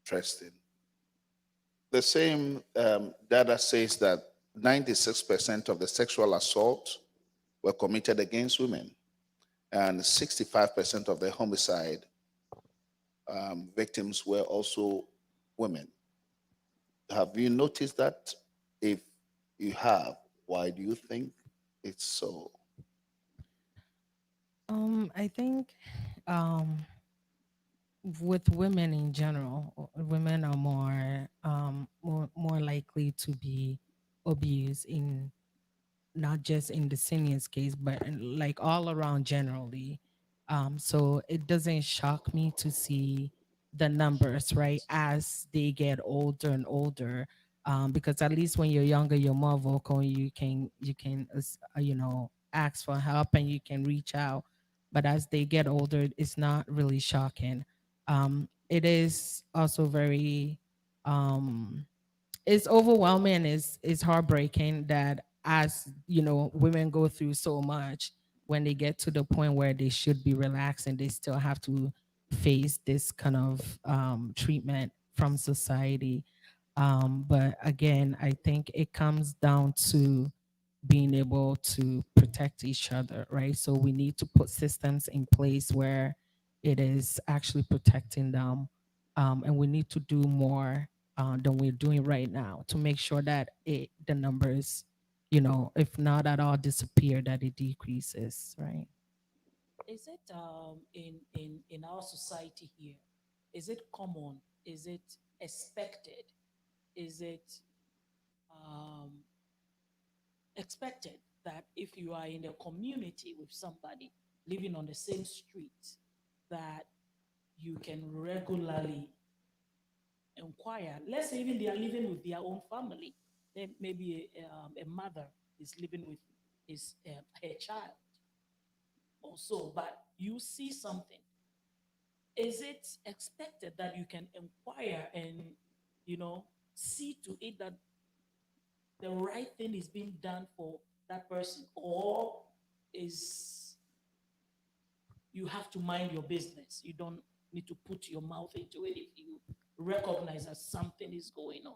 Interesting. The same data says that 96% of the sexual assault were committed against women, and 65% of the homicide victims were also women. Have you noticed that? If you have, why do you think it's so? I think um, with women in general, women are more likely to be abused in not just in the seniors case, but like all around generally. So it doesn't shock me to see the numbers, right, as they get older and older. Because at least when you're younger, you're more vocal. You can ask for help and you can reach out. But as they get older, it's not really shocking. It is also very um, it's overwhelming and it's heartbreaking that as women go through so much, when they get to the point where they should be relaxed and they still have to face this kind of treatment from society. But again, I think it comes down to being able to protect each other, right? So we need to put systems in place where it is actually protecting them. And we need to do more than we're doing right now to make sure that the numbers, if not at all disappear, that it decreases, right? Is it in our society here? Is it common? Is it expected? Is it um, expected that if you are in a community with somebody living on the same street, that you can regularly inquire? Let's say even they are living with their own family. Then maybe a mother is living with her child or so, but you see something. Is it expected that you can inquire and see to it that the right thing is being done for that person, or is you have to mind your business? You don't need to put your mouth into it if you recognize that something is going on.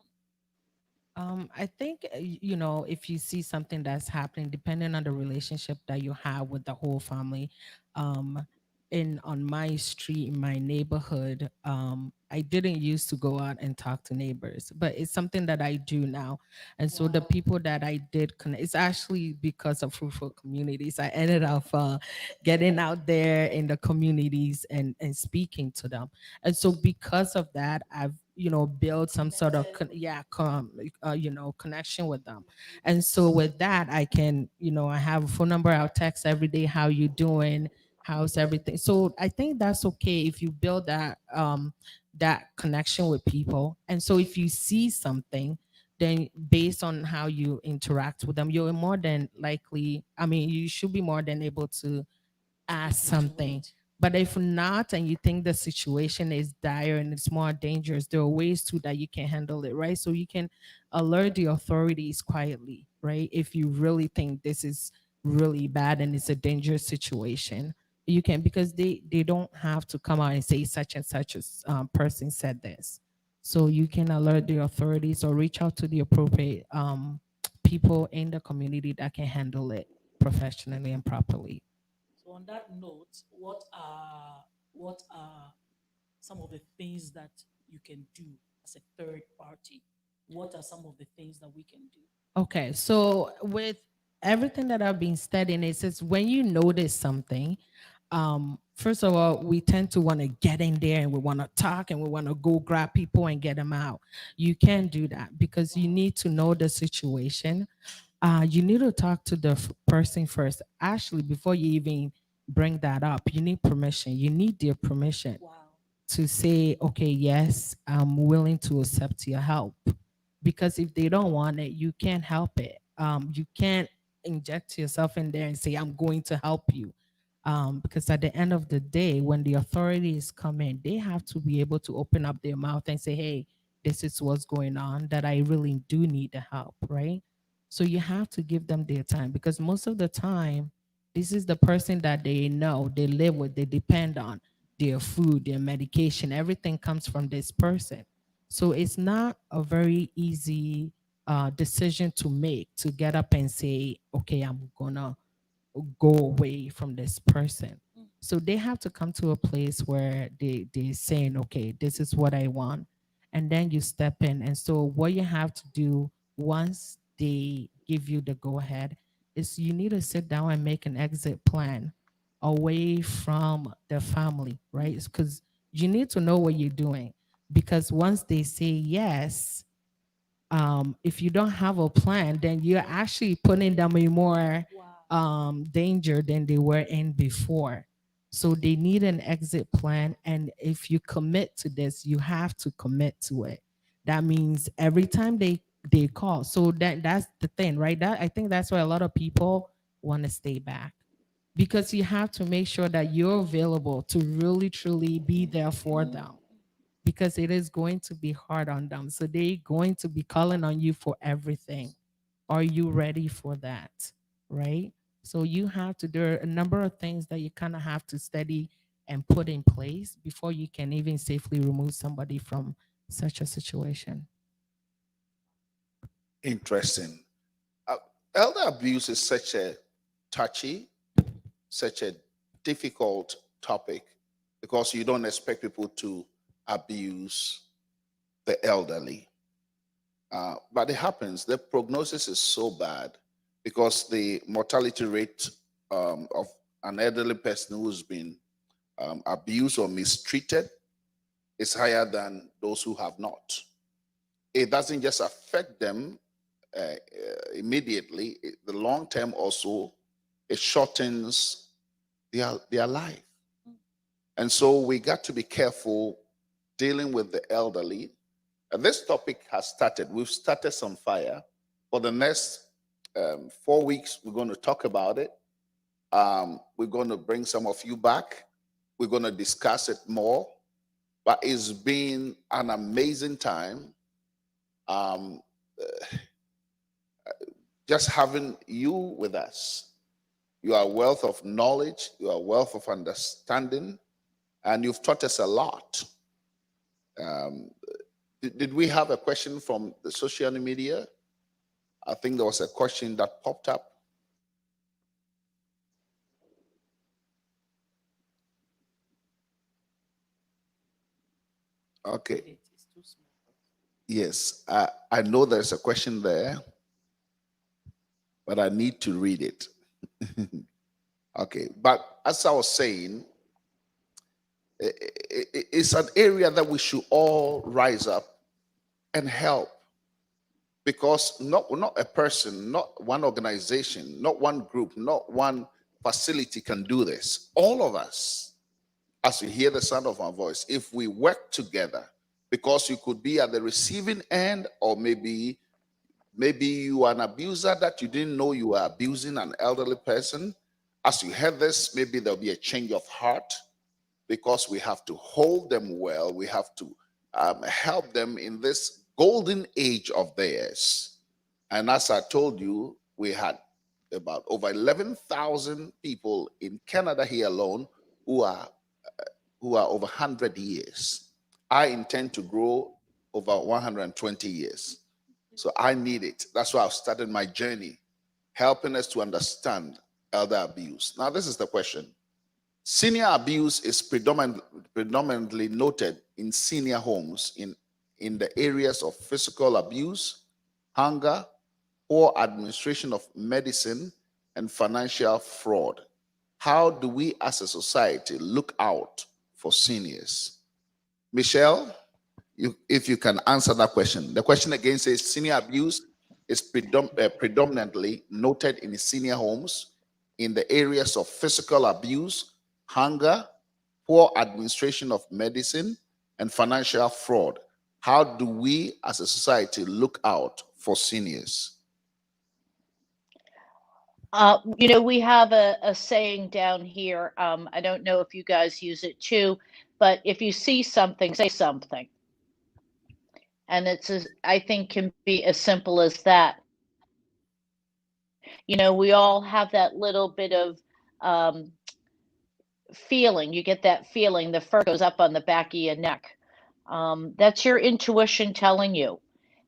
I think, you know, if you see something that's happening, depending on the relationship that you have with the whole family, um, in on my street, in my neighborhood, I didn't used to go out and talk to neighbors, but it's something that I do now. And so the Wow. people that I did connect, it's actually because of Fruitful Communities. I ended up getting out there in the communities and speaking to them. And so because of that, I've, you know, built some sort of you know, connection with them. And so with that, I can, you know, I have a phone number, I'll text every day, how you doing, how's everything. So I think that's okay if you build that that connection with people. And so if you see something, then based on how you interact with them, you're more than likely, I mean, you should be more than able to ask something. But if not, and you think the situation is dire and it's more dangerous, there are ways too that you can handle it, right? So you can alert the authorities quietly, right? If you really think this is really bad and it's a dangerous situation, you can, because they don't have to come out and say such and such a person said this. So you can alert the authorities or reach out to the appropriate people in the community that can handle it professionally and properly. So on that note, what are some of the things that you can do as a third party? What are some of the things that we can do? Okay, so with everything that I've been studying, it says when you notice something, first of all, we tend to want to get in there and we want to talk and we want to go grab people and get them out. You can't do that because you need to know the situation. You need to talk to the person first. Actually, before you even bring that up, you need permission. You need their permission Wow. to say, okay, yes, I'm willing to accept your help. Because if they don't want it, you can't help it. You can't inject yourself in there and say, I'm going to help you. Because at the end of the day, when the authorities come in, they have to be able to open up their mouth and say, hey, this is what's going on, that I really do need the help, right? So you have to give them their time because most of the time, this is the person that they know, they live with, they depend on their food, their medication, everything comes from this person. So it's not a very easy decision to make to get up and say, okay, I'm gonna go away from this person. So they have to come to a place where they're saying, okay, this is what I want. And then you step in. And so what you have to do once they give you the go ahead is you need to sit down and make an exit plan away from the family, right? Because you need to know what you're doing. Because once they say yes, if you don't have a plan, then you're actually putting them in more Wow. danger than they were in before. So they need an exit plan. And if you commit to this, you have to commit to it. That means every time they call. So that's the thing, right? That I think that's why a lot of people want to stay back because you have to make sure that you're available to really truly be there for them because it is going to be hard on them. So they're going to be calling on you for everything. Are you ready for that? Right? So you have to, there are a number of things that you kind of have to study and put in place before you can even safely remove somebody from such a situation. Interesting. Uh, Elder abuse is such a touchy, such a difficult topic because you don't expect people to abuse the elderly. But it happens. The prognosis is so bad because the mortality rate of an elderly person who's been abused or mistreated is higher than those who have not. It doesn't just affect them immediately, the long term also, it shortens their life. And so we got to be careful dealing with the elderly. And this topic has started. We've started some fire. For the next 4 weeks, we're going to talk about it. We're going to bring some of you back. We're going to discuss it more. But it's been an amazing time. Um, just having you with us. You are a wealth of knowledge, you are a wealth of understanding, and you've taught us a lot. Um, Did we have a question from the social media? I think there was a question that popped up. Okay. It is too small. Yes, I know there's a question there, but I need to read it. Okay, but as I was saying, it's an area that we should all rise up and help, because not a person, not one organization, not one group, not one facility can do this. All of us, as you hear the sound of my voice, if we work together, because you could be at the receiving end, or maybe you are an abuser that you didn't know you were abusing an elderly person. As you heard this, maybe there'll be a change of heart, because we have to hold them well. We have to help them in this golden age of theirs. And as I told you, we had about over 11,000 people in Canada here alone who are over 100 years. I intend to grow over 120 years. So I need it. That's why I've started my journey, helping us to understand elder abuse. Now, this is the question. Senior abuse is predominantly noted in senior homes in the areas of physical abuse, hunger, poor administration of medicine, and financial fraud. How do we as a society look out for seniors? Michelle, if you can answer that question. The question again says senior abuse is predominantly noted in senior homes in the areas of physical abuse, hunger, poor administration of medicine, and financial fraud. How do we as a society look out for seniors? We have a saying down here. I don't know if you guys use it too, but if you see something, say something. And I think can be as simple as that. We all have that little bit of feeling. You get that feeling, the fur goes up on the back of your neck. That's your intuition telling you.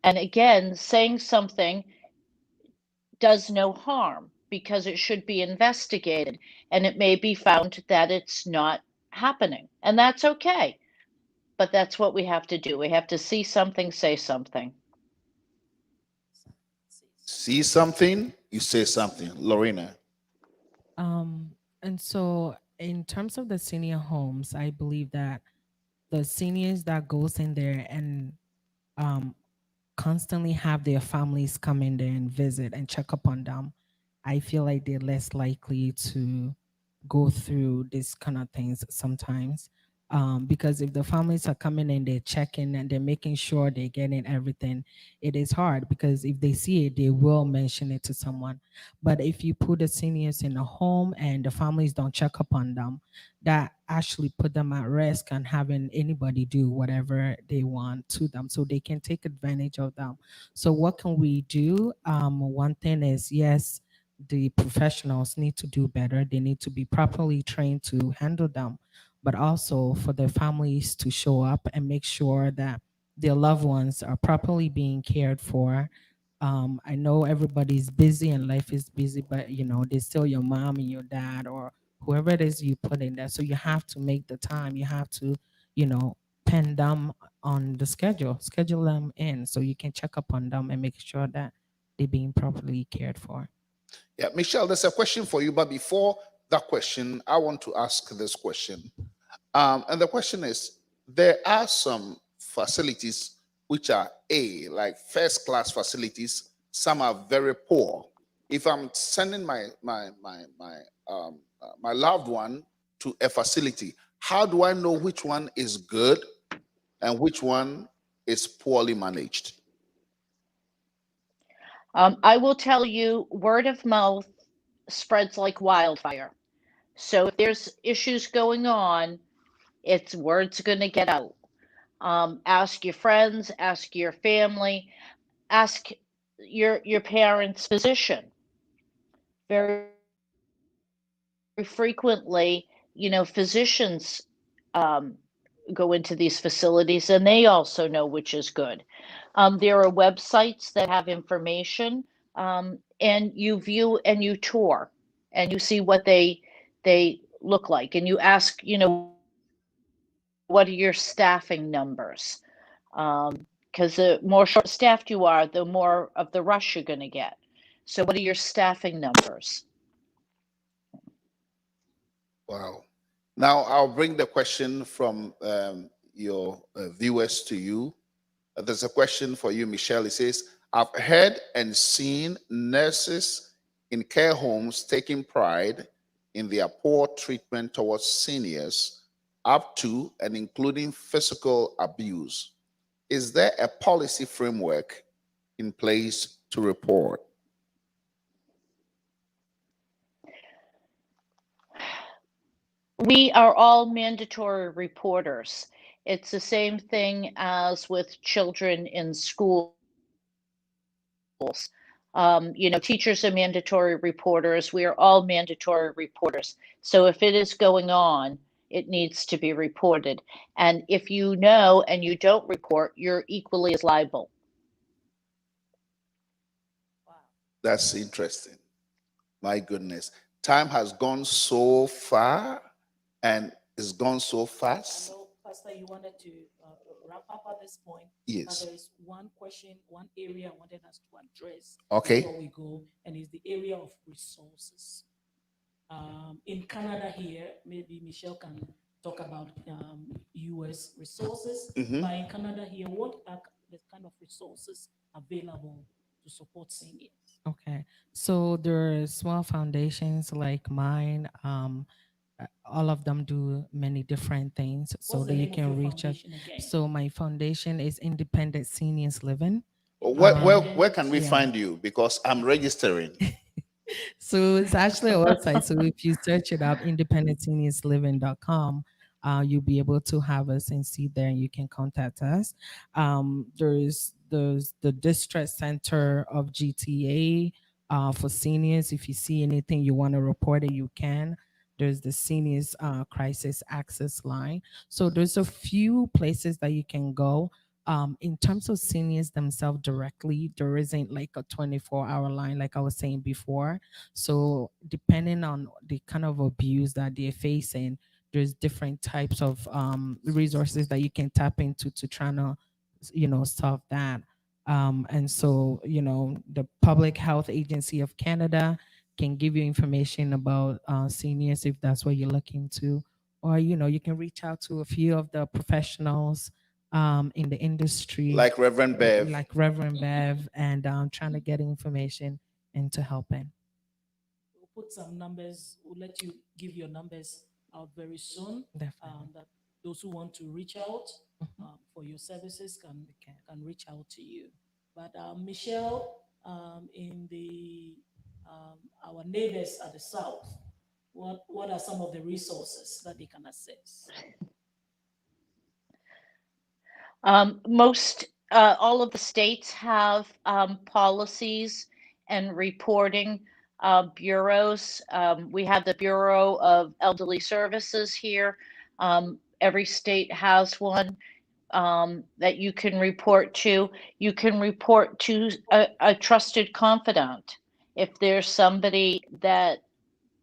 And again, saying something does no harm, because it should be investigated, and it may be found that it's not happening. And that's okay. But that's what we have to do. We have to see something, say something. See something, you say something. Lorena. And so in terms of the senior homes, I believe that the seniors that goes in there and um, constantly have their families come in there and visit and check up on them, I feel like they're less likely to go through these kind of things sometimes. Because if the families are coming and they're checking and they're making sure they're getting everything, it is hard, because if they see it, they will mention it to someone. But if you put the seniors in a home and the families don't check up on them, that actually put them at risk and having anybody do whatever they want to them, so they can take advantage of them. So what can we do? One thing is, yes, the professionals need to do better. They need to be properly trained to handle them, but also for their families to show up and make sure that their loved ones are properly being cared for. I know everybody's busy and life is busy, but they're still your mom and your dad or whoever it is you put in there. So you have to make the time. You have to, pen them on the schedule them in so you can check up on them and make sure that they're being properly cared for. Yeah, Michelle, there's a question for you, but before that question, I want to ask this question. And the question is, there are some facilities which are like first class facilities. Some are very poor. If I'm sending my loved one to a facility, how do I know which one is good and which one is poorly managed? I will tell you, word of mouth spreads like wildfire. So if there's issues going on, word's going to get out. Ask your friends, ask your family, ask your parents' physician. Very frequently, physicians go into these facilities, and they also know which is good. There are websites that have information, and you view and you tour, and you see what they look like, and you ask, what are your staffing numbers? Because the more short-staffed you are, the more of the rush you're going to get. So, what are your staffing numbers? Wow. Now I'll bring the question from your viewers to you. There's a question for you, Michelle. It says, I've heard and seen nurses in care homes taking pride in their poor treatment towards seniors, up to and including physical abuse. Is there a policy framework in place to report? We are all mandatory reporters. It's the same thing as with children in schools. Teachers are mandatory reporters. We are all mandatory reporters. So if it is going on, it needs to be reported. And if you know and you don't report, you're equally as liable. Wow. That's interesting. My goodness. Time has gone so far and it's gone so I fast. know, Pastor, you wanted to wrap up at this point. But Yes. there is one question, one area I wanted us to address Okay. before we go, and it's the area of resources. In Canada here, maybe Michelle can talk about US resources. Mhm. But in Canada here, what are the kind of resources available to support seniors? Okay. So there are small foundations like mine. All of them do many different things so What's the that you name of can your reach us. foundation again? So my foundation is Independent Seniors Living. Where can we Yeah. find you? Because I'm registering. So it's actually a website. So if you search it up, independentseniorsliving.com, you'll be able to have us and see there, and you can contact us. There's the district center of GTA for seniors. If you see anything you want to report it, you can. There's the seniors crisis access line. So there's a few places that you can go. In terms of seniors themselves directly, there isn't like a 24-hour line like I was saying before. So depending on the kind of abuse that they're facing, there's different types of resources that you can tap into to try to, solve that. And so, the Public Health Agency of Canada can give you information about seniors if that's what you're looking to, or you can reach out to a few of the professionals in the industry, Like Reverend Bev. like Reverend Bev, and trying to get information into helping. We'll put some numbers. We'll let you give your numbers out very soon. Definitely. That those who want to reach out Mhm. for your services can reach out to you. But Michelle, in the our neighbors at the south, what are some of the resources that they can access? All of the states have policies and reporting bureaus. We have the Bureau of Elderly Services here. Every state has one that you can report to. You can report to a trusted confidant. If there's somebody that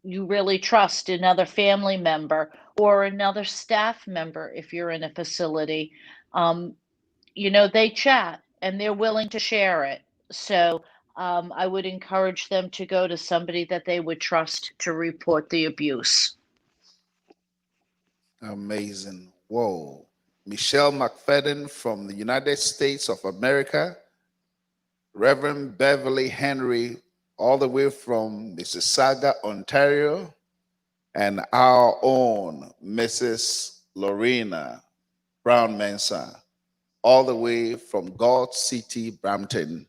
you really trust, another family member or another staff member, if you're in a facility, they chat and they're willing to share it. So I would encourage them to go to somebody that they would trust to report the abuse. Amazing. Whoa. Michelle McFadden from the United States of America, Reverend Beverly Henry, all the way from Mississauga, Ontario, and our own Mrs. Lorena Brown Mensah, all the way from God City, Brampton.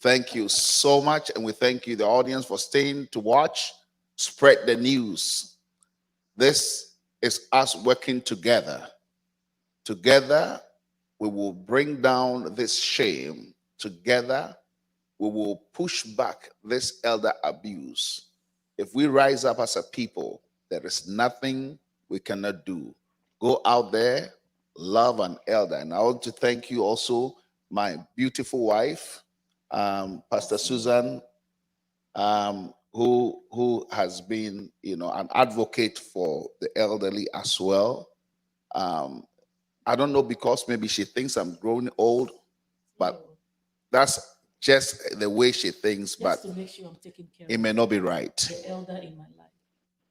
Thank you so much. And we thank you, the audience, for staying to watch. Spread the news. This is us working together. Together, we will bring down this shame. Together, we will push back this elder abuse. If we rise up as a people, there is nothing we cannot do. Go out there, love an elder. And I want to thank you also, my beautiful wife, Pastor Susan, who has been, an advocate for the elderly as well. I don't know, because maybe she thinks I'm growing old, but that's just the way she thinks. Just But to make sure I'm taking care it of may not be right. the elder in my life.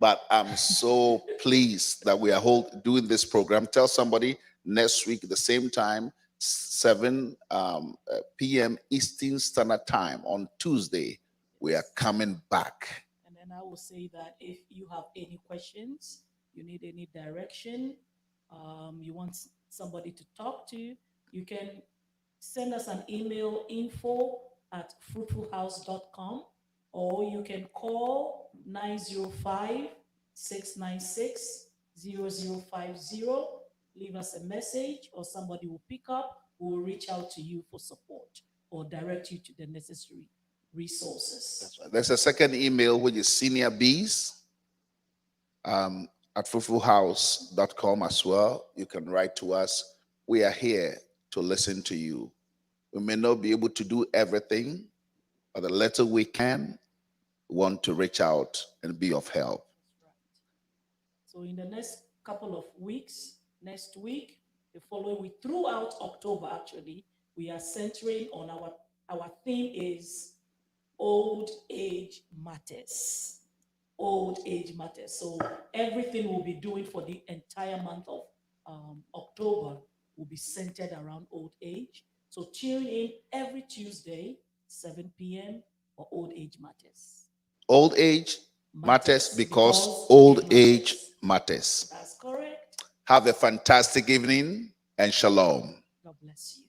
But I'm so pleased that we are doing this program. Tell somebody next week, the same time, 7 p.m. Eastern Standard Time on Tuesday, we are coming back. And then I will say that if you have any questions, you need any direction, you want somebody to talk to, you can send us an email, info@fruitfulhouse.com, or you can call 905-696-0050. Leave us a message, or somebody will pick up, who will reach out to you for support or direct you to the necessary resources. There's a second email, which is seniorbees at fruitfulhouse.com as well. You can write to us. We are here to listen to you. We may not be able to do everything, but the little we can, we want to reach out and be of help. So in the next couple of weeks, next week, the following week, throughout October, actually, we are centering on our theme is old age matters. Old age matters. So everything we'll be doing for the entire month of October will be centered around old age. So tune in every Tuesday, 7 p.m. for Old Age Matters. Old age matters because because old it age matters. matters. That's correct. Have a fantastic evening and shalom. God bless you.